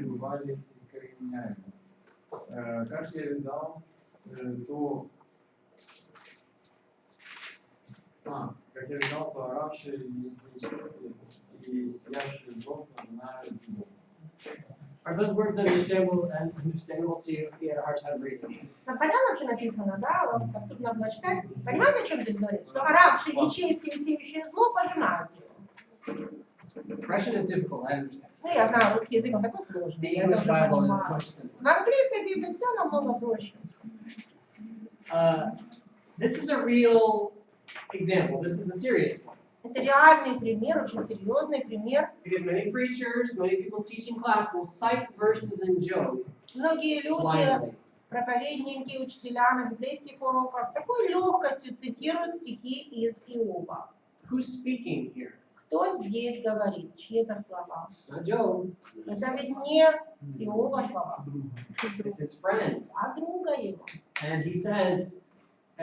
бывали искореняемы. Как я видал, то оравшие и сияющие зло знают Бога. Are those words understandable to you if you had a hard time reading? Понятно, что написано, да? Вот как тут надо читать. Понимаете, о чем здесь говорится? Что оравшие нечестие и сеющие зло пожинают его. Russian is difficult, I understand. Ну, я знаю, русский язык, он такой The сложный. Я English даже Bible is понимаю. much simpler. В английской Библии все намного проще. This is a real example. This is a serious one. Это реальный пример, очень серьезный пример. Because many preachers, many people teaching class will cite verses in Job Многие люди, blindly. проповедники, учителя на библейских уроках с такой легкостью цитируют стихи из Иова. Who's speaking here? Кто здесь говорит? Чьи это слова? It's not Job. Это ведь не Иова слова, It's his friend. а друга его. And he says,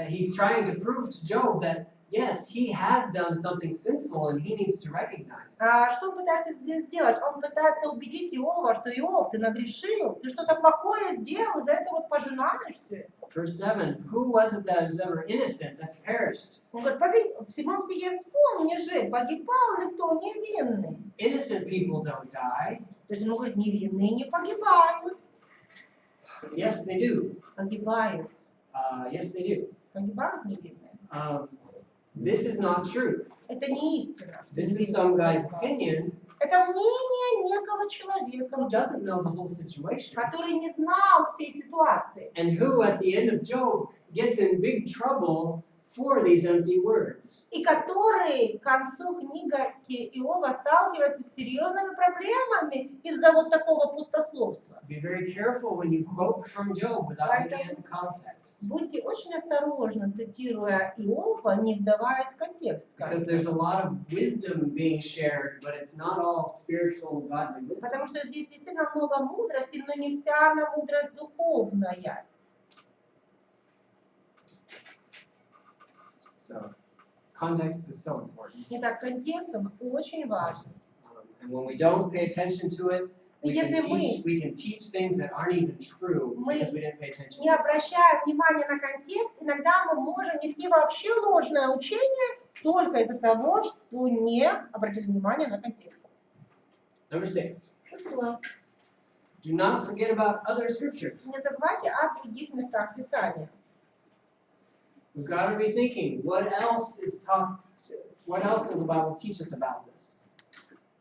he's trying to prove to Job that yes, he has done something sinful and he needs to recognize it. Что он пытается здесь сделать? Он пытается убедить Иова, что Иов, ты нагрешил, ты что-то плохое сделал, из-за этого вот пожинаешься. Verse 7, who was it that was ever innocent that's perished? Он говорит, в 7 стихе вспомни же, погибал ли кто невинный? Innocent people don't die. То есть он говорит, невинные не погибают. Yes, they do. Погибают. Yes, they do. Погибают невинные. This is not truth. Это не истина. что This is невинные some guy's погибают. opinion Это мнение некого человека, who doesn't know the whole situation. который не знал всей ситуации. And who, at the end of Job, gets in big trouble for these empty words. И который к концу книги Иова сталкивается с серьезными проблемами из-за вот такого пустословства. Be very careful when you quote from Job without looking at the context. Будьте очень осторожны, цитируя Иова, не вдаваясь в контекст. Because there's a lot of wisdom being shared, but it's not all spiritual, godly wisdom. Потому что здесь действительно много мудрости, но не вся она мудрость духовная. So, context is so important. Итак, контекст он очень важен. And when we don't pay attention to it, we can Если мы teach things that aren't even true мы because we didn't pay attention не to it. обращая внимания на контекст, иногда мы можем нести вообще ложное учение только из-за того, что не обратили внимание на контекст. Number 6. Шестое. Do not forget about other scriptures. Не забывайте о других местах Писания. We've got to be thinking, what else does the Bible teach us about this?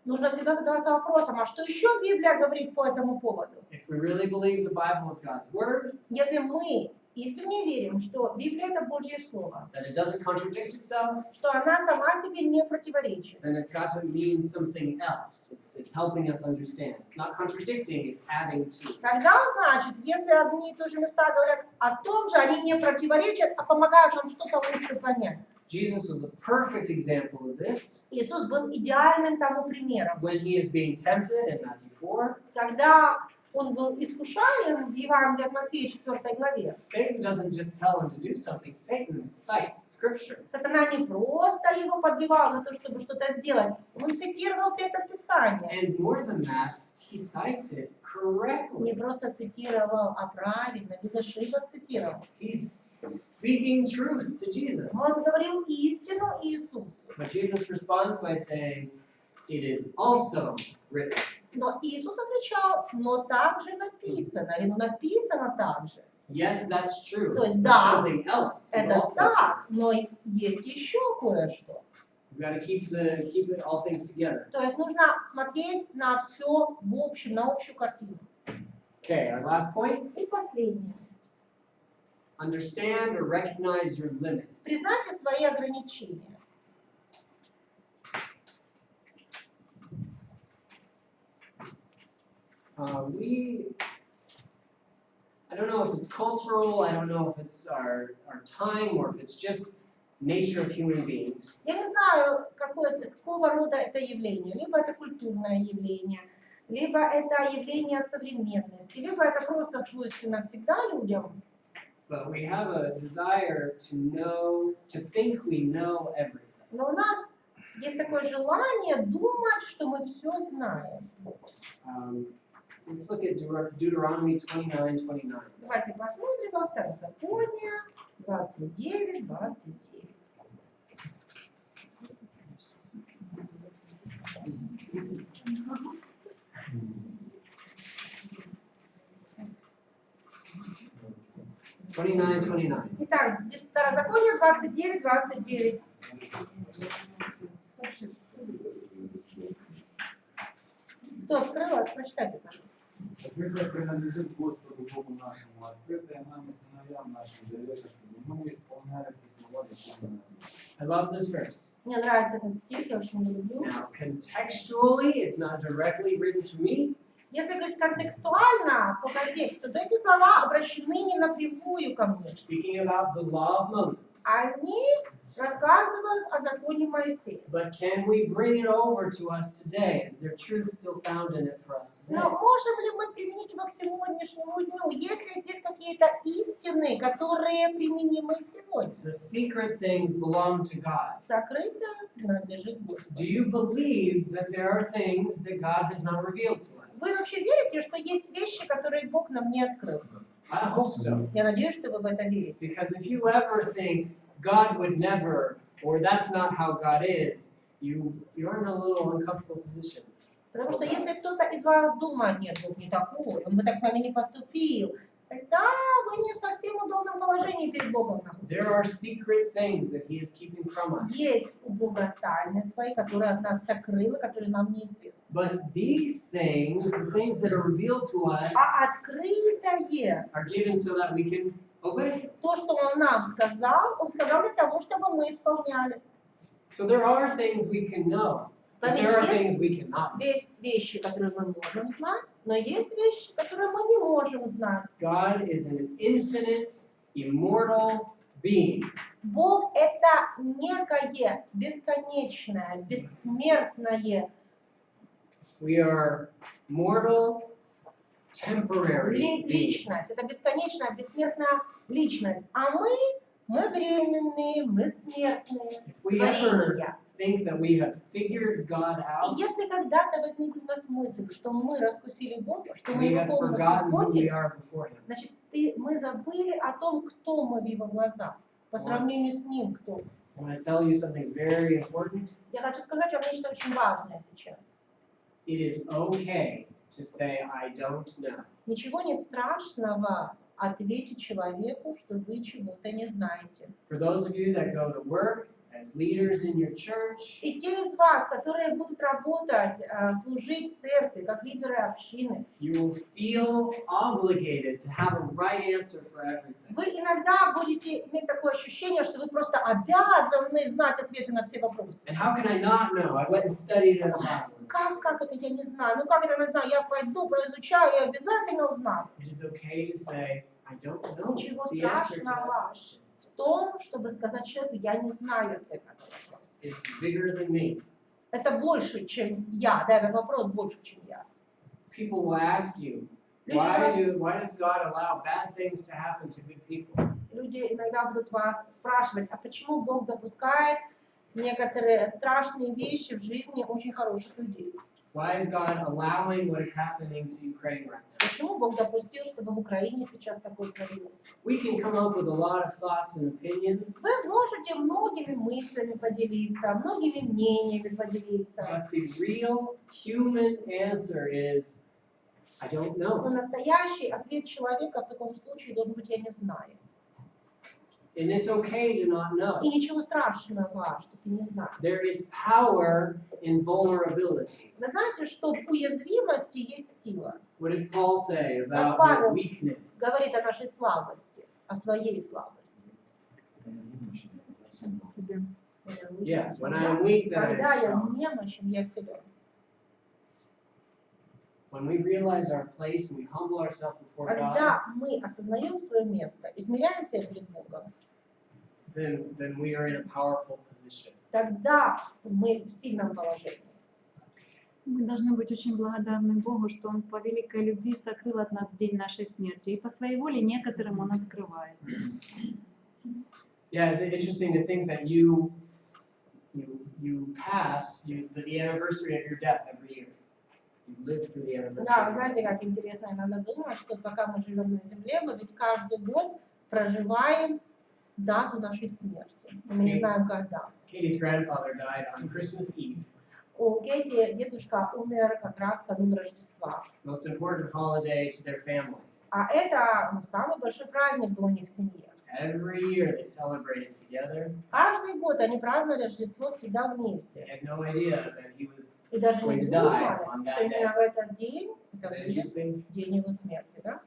Нужно всегда задаваться вопросом, а что еще Библия говорит по этому поводу? If we really believe the Bible is God's word, Если мы искренне верим, что Библия это Божье Слово, that it doesn't contradict itself, что она сама себе не противоречит, then it's got to mean something else. It's helping us understand. It's not contradicting, it's adding to. тогда, значит, если одни и те же места говорят о том же, они не противоречат, а помогают нам что-то лучше понять. Jesus was a perfect example of this Иисус был идеальным тому примером. when he is being tempted in Matthew 4. Когда он был искушаем в Евангелии от Матфея 4 главе, Satan doesn't just tell him to do something, Satan cites scripture. сатана не просто его подбивал на то, чтобы что-то сделать, он цитировал при этом Писание. And more than that, he cites it Не correctly. просто цитировал, а правильно, без ошибок цитировал. He's speaking truth to Jesus. Он говорил истину Иисусу. But Jesus responds by saying, it is also written. Но Иисус отвечал, но также написано, или ну написано также. Yes, that's true. То есть But да, something else is это also true. так, но есть еще кое-что. We've got to keep it all things together. То есть нужно смотреть на все в общем, на общую картину. Okay, our last point. И последнее. Understand or recognize your limits. Признайте свои ограничения. I don't know if it's cultural, I don't know if it's our time, or if it's just nature of human beings. Я не знаю, какого рода это явление. Либо это культурное явление, либо это явление современности, либо это просто свойственно всегда людям. But we have a desire to think we know everything. Но у нас есть такое желание думать, что мы все знаем. Let's look at Deuteronomy 29:29. Давайте посмотрим во Второзаконие 29:29. Итак, Второзаконие 29:29. Кто открыл, прочитайте, пожалуйста. Ответствие принадлежит Господу Богу нашему, открытое нам и сыновьям нашим завета, чтобы мы исполняли все слова закона. I love this verse. Мне нравится этот стих, я очень его люблю. Now, contextually, it's not directly written to me. Если говорить контекстуально, по контексту, то эти слова обращены не напрямую ко мне. Speaking about the law of Moses. Они рассказывают о законе Моисея. But can we bring it over to us today? Is there truth still found in it for us today? Но можем ли мы применить его к сегодняшнему дню? Есть ли здесь какие-то истины, которые применимы сегодня? The secret things belong to God. Сокрытое принадлежит Господу. Do you believe that there are things that God has not revealed to us? Вы вообще верите, что есть вещи, которые Бог нам не открыл? I hope so. Я надеюсь, что вы в это верите. Because if you ever think God would never, or that's not how God is, you're in a little uncomfortable position. Потому что если кто-то из вас думает, нет, Бог не такой, он бы так с нами не поступил, тогда вы не в совсем удобном положении перед Богом находитесь. There are secret things that He is keeping from us. Есть у Бога тайны свои, которые от нас сокрыл, которые нам неизвестны. But these things, the things that are revealed to us, А открытое, are given so that we can obey. то, что Он нам сказал, Он сказал для того, чтобы мы исполняли. So there are things we can know, but there are things we cannot know. Есть вещи, которые мы можем знать, но есть вещи, которые мы не можем знать. God is an infinite, immortal being. Бог — это некое бесконечное, бессмертное, We are mortal, temporary beings. личность. Это бесконечная, бессмертная личность. А мы временные, мы смертные, If we ever творения. think that we have figured God И out, если когда-то возникнет у нас мысль, что мы раскусили Бога, что мы we Его have полностью forgotten who we поняли, are before Him. значит, мы забыли о том, кто мы в Его глазах, по сравнению с Ним, кто. I want to tell you something very important. Я хочу сказать вам нечто очень важное сейчас. It is okay to say, I don't know. Ничего нет страшного ответить человеку, что вы чего-то не знаете. For those of you that go to work as leaders in your church, И те из вас, которые будут работать, служить в церкви, как лидеры общины, you will feel obligated to have a right answer for everything. вы иногда будете иметь такое ощущение, что вы просто обязаны знать ответы на все вопросы. And how can I not know? I went and studied it about. Как это я не знаю? Ну как это я знаю? Я пойду, произучаю, я обязательно узнаю. It is okay to say, I don't know Ничего the answer to that страшного question. в том, чтобы сказать человеку, я не знаю ответ на этот вопрос. It's bigger than me. Это больше, чем я. Да, этот вопрос больше, чем я. People will ask you, why does God allow bad things to happen to good people? Люди иногда будут вас спрашивать, а почему Бог допускает некоторые страшные вещи в жизни очень хороших людей? Why is God allowing what is happening to Ukraine right now? Почему Бог допустил, чтобы в Украине сейчас такое творилось? We can come up with a lot of thoughts and opinions, Вы можете многими мыслями поделиться, многими мнениями поделиться. but the real human answer is, I don't Но know. настоящий ответ человека в таком случае должен быть «я не знаю». And it's okay to not know. И ничего страшного, что ты не знаешь. There is power in vulnerability. Вы знаете, что в уязвимости есть сила. What did Paul say Как about his Павел weakness? говорит о нашей слабости, о своей слабости. Yeah, when I am weak, then I Когда am я strong. немощен, я силен. When we realize our place and we humble ourselves before God, Когда мы осознаем свое место, измеряем себя перед Богом, then we are in a powerful position. тогда мы в сильном положении. Мы должны быть очень благодарны Богу, что Он по великой любви сокрыл от нас день нашей смерти. И по своей воле некоторым Он открывает. Yeah, it's interesting to think that you pass the anniversary of your death every year. You live through the anniversary. Да, вы знаете, как интересно, иногда думать, что пока мы живем на земле, мы ведь каждый год проживаем дату нашей смерти. Мы не знаем, когда. Katie's grandfather died on Christmas Eve, У Кэти дедушка умер как раз в канун Рождества. most important holiday to their family. А это самый большой праздник был у них в семье. Every year they celebrated together. Каждый год они праздновали Рождество всегда They вместе. had no idea that he was И даже going не to die думали, on что that day. именно в этот день, это Isn't it будет interesting? день его смерти, да?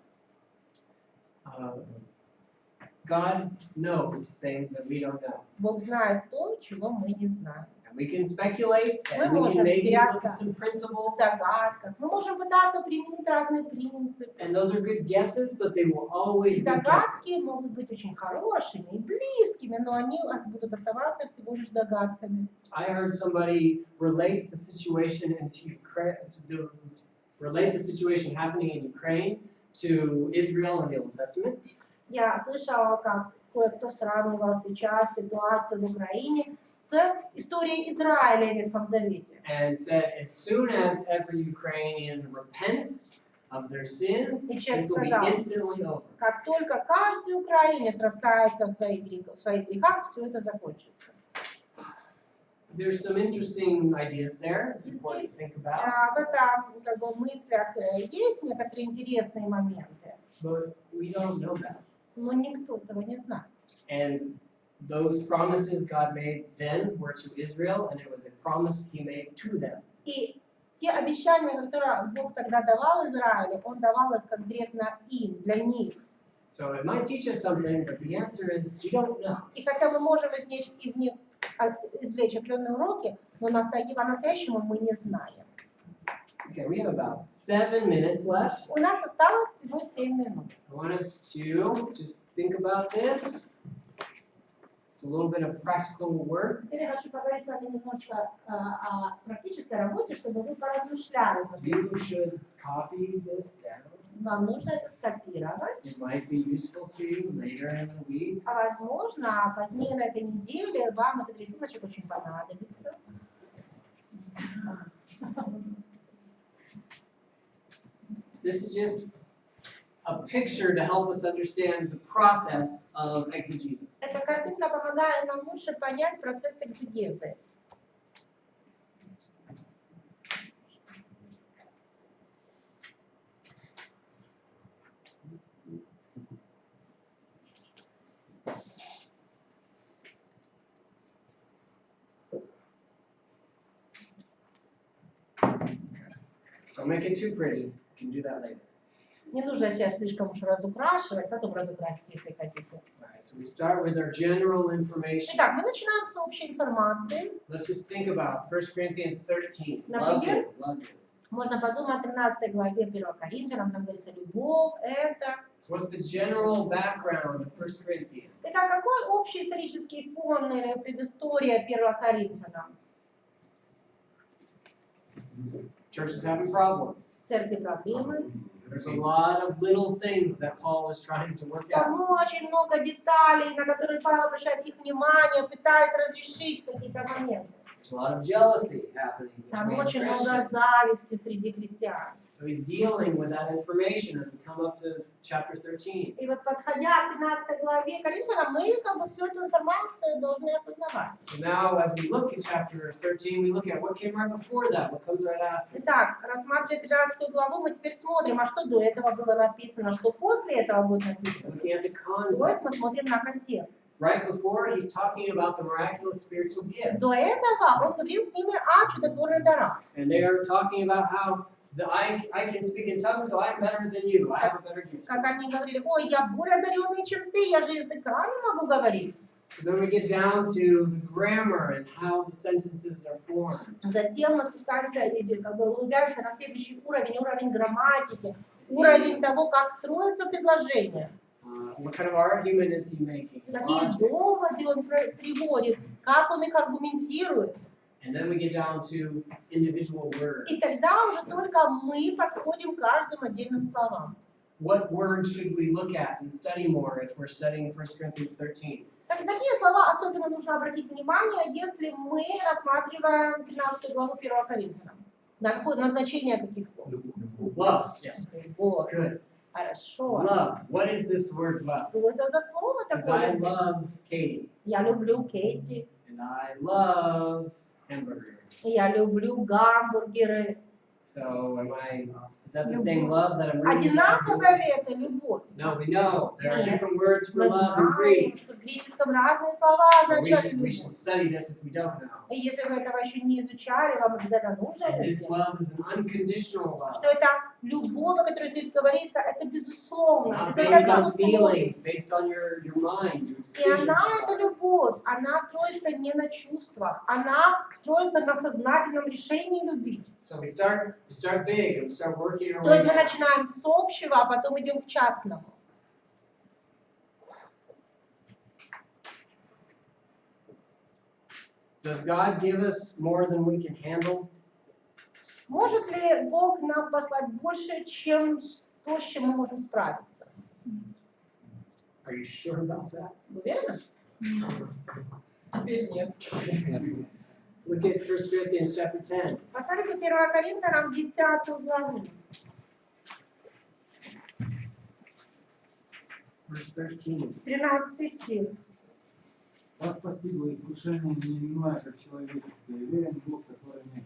God knows things that we don't know. Бог знает то, чего мы не знаем. And we can speculate, Мы and we можем can maybe look теряться at some в principles. догадках, мы можем пытаться применить разные принципы. And those are good guesses, but they will always И be догадки guesses. могут быть очень хорошими и близкими, но они у нас будут оставаться всего лишь догадками. I heard somebody relate the situation into Ukraine, relate the situation happening in Ukraine to Israel in the Old Testament. Я слышала, как кое-кто сравнивал сейчас ситуацию в Украине с историей Израиля в Ветхом Завете. And said as soon as every Ukrainian repents of their sins, this will be instantly over. Как только каждый украинец раскается в своих грехах, все это закончится. There's some interesting ideas there. It's important to think about. В этом как бы, мыслях есть некоторые интересные моменты, But we don't know that. но никто этого не знает. And those promises God made then were to Israel, and it was a promise He made to them. И те обещания, которые Бог тогда давал Израилю, Он давал их конкретно им, для них. So it might teach us something, but the answer is we don't know. И хотя мы можем из них извлечь определенные уроки, но по-настоящему мы не знаем. Okay, we have about 7 minutes left. У нас осталось всего 7 минут. I want us to just think about this. It's a little bit of practical work. Теперь я хочу поговорить с вами немножко о практической работе, чтобы вы поразмышляли. You should copy this down. Вам нужно это скопировать, It might be useful to you later in the week. а возможно, позднее на этой неделе вам этот рисуночек очень понадобится. This is just a picture to help us understand the process of exegesis. Эта картинка помогает нам лучше понять процесс экзегезы. Don't make it too pretty. You can do that later. Не нужно сейчас слишком уж разукрашивать, потом разукрасить, если хотите. Alright, so we start with our general information. Итак, мы начинаем с общей информации. Let's just think about 1 Corinthians 13. Love Например, this, love this. можно подумать о 13 главе 1 Коринфянам, там говорится, любовь, это. So what's the general background of 1 Corinthians? Итак, какой общий исторический фон или предыстория 1 Коринфянам? Church is having problems. В церкви проблемы. There's a lot of little things that Paul is trying to work Там out. очень много деталей, на которые Павел обращает их внимание, пытаясь разрешить какие-то моменты. There's a lot of jealousy happening Там between очень много Christians. зависти среди христиан. So he's dealing with that information as we come up to chapter 13. И вот подходя к 15 главе Коринфянам, мы как бы всю эту информацию должны осознавать. So now as we look at chapter 13, we look at what came right before that, what comes right after. Итак, рассматривая 13 главу, мы теперь смотрим, а что до этого было написано, что после этого будет написано. Looking at the То есть мы context. смотрим на контекст. Right before, he's talking about the miraculous spiritual gifts. До этого он говорил с ними о чудотворных дарах. And they are talking about how I can speak in tongues, so I'm better than you. I have a better gift. Как они говорили, ой, я более одаренный, чем ты, я же языками могу говорить. So then we get down to the grammar and how the sentences are formed. Затем мы спускаемся или как бы углубляемся на следующий уровень, уровень грамматики, уровень того, как строится предложение. What kind of argument is he making? Какие доводы он приводит, как он их аргументирует. And then we get down to individual words. И тогда уже только мы подходим к каждым отдельным словам. What words should we look at and study more if we're studying 1 Corinthians 13? Так, какие слова особенно нужно обратить внимание, если мы рассматриваем 13 главу 1 Коринфянам? На какое назначение каких слов? Love. Yes. Вот. Good. Хорошо. Love. What is this word love? Что это за слово Because I такое? love Katie. Я люблю Кейти. And I love hamburgers. Я люблю гамбургеры. So is that the same love that I'm reading? Одинаковая ли это любовь? No, we know there are Нет. different words for Мы love in знаем, Greek. что в греческом разные слова But означают we should любовь. study this if we don't know. И если вы этого еще не изучали, вам обязательно нужно это This сделать. love is an unconditional love. Что это любовь, о которой здесь говорится, это безусловно. Not Без based всяких on условий. feelings, based on your mind, your И decisions. она, эта любовь, она строится не на чувствах, она строится на сознательном решении любить. So we start big and we start working our То way есть мы down. начинаем с общего, а потом идем к частному. Does God give us more than we can handle? Может ли Бог нам послать больше, чем то, с чем мы можем справиться? Are you sure about that? Уверена? Теперь нет. Look at 1 Corinthians chapter 10. Посмотрите 1 Коринфянам 10 главу. Verse 13. 13 стих. Вас постигло искушение не иное, как человеческое, и верен Бог, который не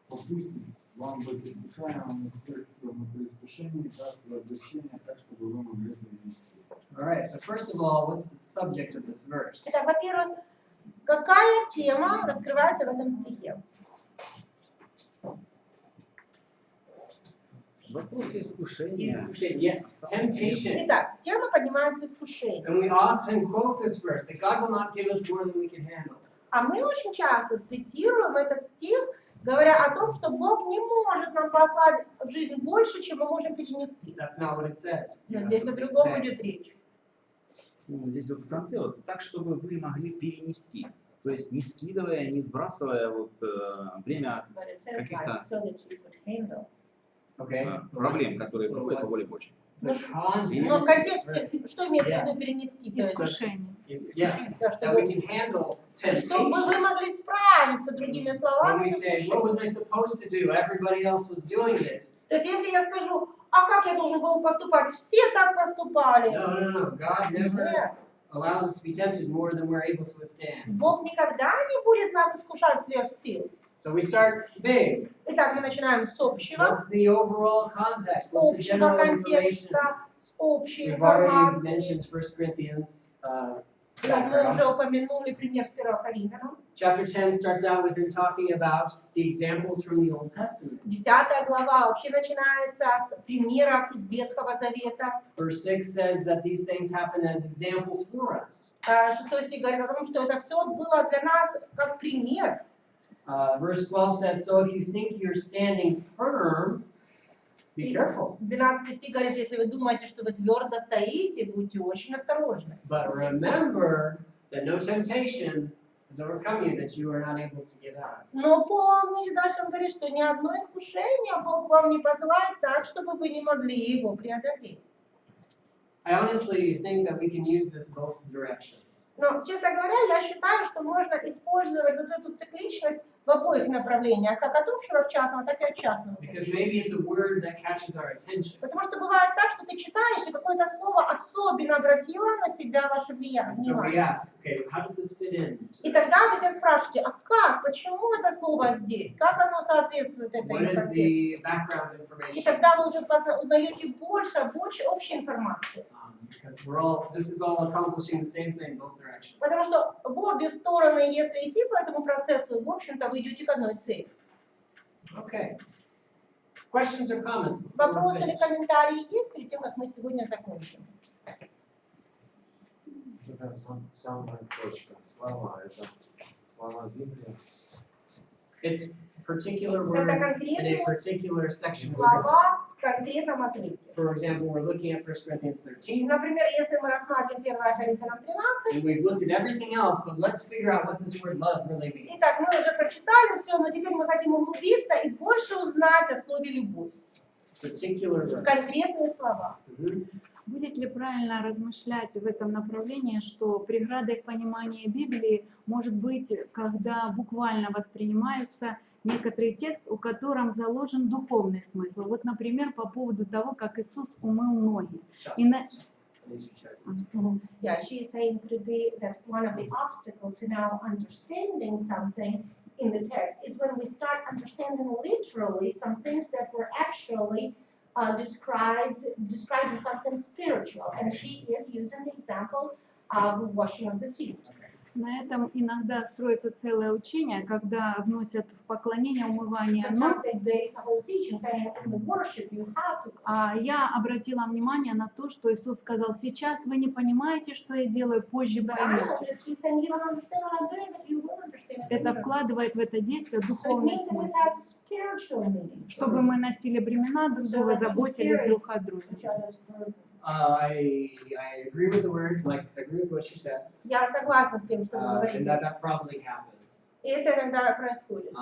попустит вам быть искушаемым и сверхсилам при искушении, как и облегчение, так, чтобы вы могли перенести. All right, so first of all, what's the subject of this verse? Итак, во-первых, какая тема раскрывается в этом стихе? Вопрос искушения. Yes, temptation. Итак, тема поднимается искушение. And we often quote this verse, that God will not give us more than we can handle. А мы очень часто цитируем этот стих, говоря о том, что Бог не может нам послать в жизнь больше, чем мы можем перенести. That's not what it says. Но That's здесь о what it другом says. идет речь. Ну, здесь вот в конце вот так, чтобы вы могли перенести. То есть не скидывая, не сбрасывая вот бремя But it says like, каких-то so that you could handle. Okay. проблем, которые приходят по воле Божьей. The context Но в of this контексте, verse что имеется в Yeah. виду перенести? То есть, Искушение. is, yeah, да, that we чтобы, can handle чтобы вы temptation. могли справиться, другими When словами, we с say, what was I искушением. supposed to do? Everybody else was doing it. То есть, если я скажу, а как я должен был поступать? Все так поступали. No. God never Нет. allows us to be tempted more than we're able to withstand. Бог никогда не будет нас искушать сверх сил. So we start big. Итак, мы начинаем с общего, What's the overall context? с What's the общего general information? контекста, с общей We've already информацией. mentioned 1 Corinthians. Мы уже упомянули пример с 1 Коринфянам. Chapter 10 starts out with him talking about the examples from the Old Testament. 10 глава вообще начинается с примеров из Ветхого Завета. Verse 6 says that these things happen as examples for us. 6 стих говорит о том, что это все было для нас как пример. Verse 12 says, so if you think you're standing firm, be careful. 12 стих говорит, если вы думаете, что вы твердо стоите, будьте очень осторожны. But remember that no temptation has overcome you that you are not able to get out. Но помните, дальше он говорит, что ни одно искушение Бог вам не посылает так, чтобы вы не могли его преодолеть. I honestly think that we can use this both directions. Но, честно говоря, я считаю, что можно использовать вот эту цикличность в обоих направлениях, как от общего к частному, так и от частного. Because maybe it's a word that catches our attention. Потому что бывает так, что ты читаешь, и какое-то слово особенно обратило на себя ваше влияние. So we ask, okay, how does this fit in? И тогда вы себя спрашиваете, а как, почему это слово здесь, как оно соответствует этой What is контексту? the background И information? тогда вы уже узнаете больше общей информации. Because this is all accomplishing the same thing, both directions. Потому что в обе стороны, если идти по этому процессу, в общем-то, вы идете к одной цели. Okay. Questions or comments? before we Вопросы или finish? комментарии есть перед тем, как мы сегодня закончим? Это самая точка. Слова, это слова Библии. It's particular Это words in a конкретные particular section of Scripture. слова в конкретном отрывке. For example, we're looking at 1 Corinthians 13, Например, если мы рассматриваем 1 Коринфянам 13, and we've looked at everything else, but let's figure out what this word love really means. итак, мы уже прочитали все, но теперь мы хотим углубиться и больше узнать о слове «любовь». Particular word. Конкретные слова. Mhm. Будет ли правильно размышлять в этом направлении, что преградой к пониманию Библии может быть, когда буквально воспринимаются некоторый текст, у котором заложен духовный смысл? Вот, например, по поводу того, как Иисус умыл ноги. И на- Yeah, she is saying could it be that one of the obstacles in our understanding something in the text is when we start understanding literally some things that were actually describing something spiritual. And she is using the example of washing of the feet. На этом иногда строится целое учение, когда вносят в поклонение умывание ног. А я обратила внимание на то, что Иисус сказал: сейчас вы не понимаете, что я делаю, позже поймете. Это вкладывает в это действие духовный смысл, чтобы мы носили бремена друг друга, заботились друг о друге. I agree with the word, like I agree with what you said. Я согласна с тем, что вы And говорите. that probably happens. И это иногда происходит.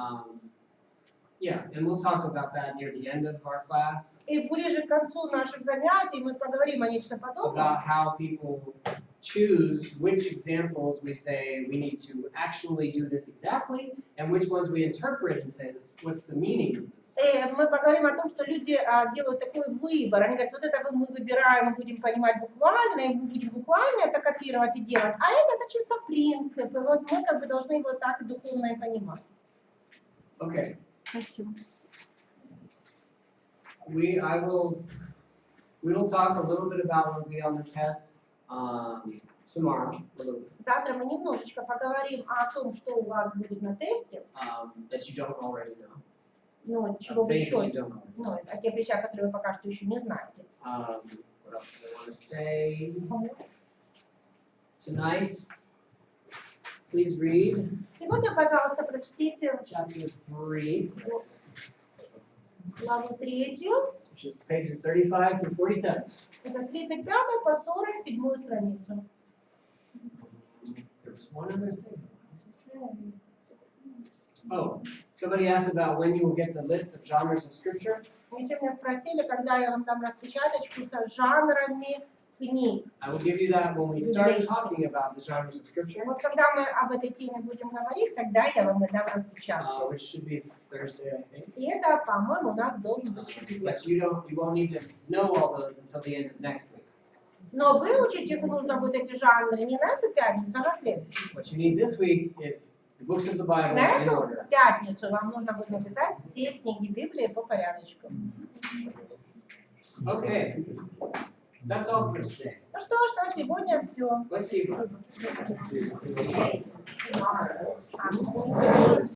Yeah, and we'll talk about that near the end of our class. И ближе к концу наших занятий мы поговорим о нечто подобном. About how people choose which examples we say we need to actually do this exactly, and which ones we interpret and say, what's the meaning of this? Мы поговорим о том, что люди делают такой выбор. Они говорят, вот это мы выбираем, мы будем понимать буквально, и мы будем буквально это копировать и делать. А это чисто принцип. И вот мы как бы должны его так и духовно и понимать. Okay. Спасибо. We will talk a little bit about what will be on the test tomorrow. Завтра мы немножечко поговорим о том, что у вас будет на тесте. That you don't already know. Ну, чего вы еще, Things that you don't know. ну, о тех вещах, которые вы пока что еще не знаете. What else do I want to say? Tonight, please read Сегодня, пожалуйста, прочтите chapter 3, главу 3, which is pages 35 through 47. это с 35 по 47 страницу. There was one other thing. Oh, somebody asked about when you will get the list of genres of scripture. Еще меня спросили, когда я вам дам распечаточку со жанрами книг. I will give you that when we start talking about the genres of scripture, Вот когда мы об этой теме будем говорить, тогда я вам и дам распечатку. which should be Thursday, I think. И это, по-моему, у нас должен быть четверг. But you won't need to know all those until the end of next week. Но выучить их нужно будет эти жанры не на эту пятницу, а на следующую. What you need this week is the books of the Bible На in эту order. пятницу вам нужно будет написать все книги Библии по порядочку. Okay, that's all for today. Ну что ж, на сегодня все. Спасибо. Спасибо.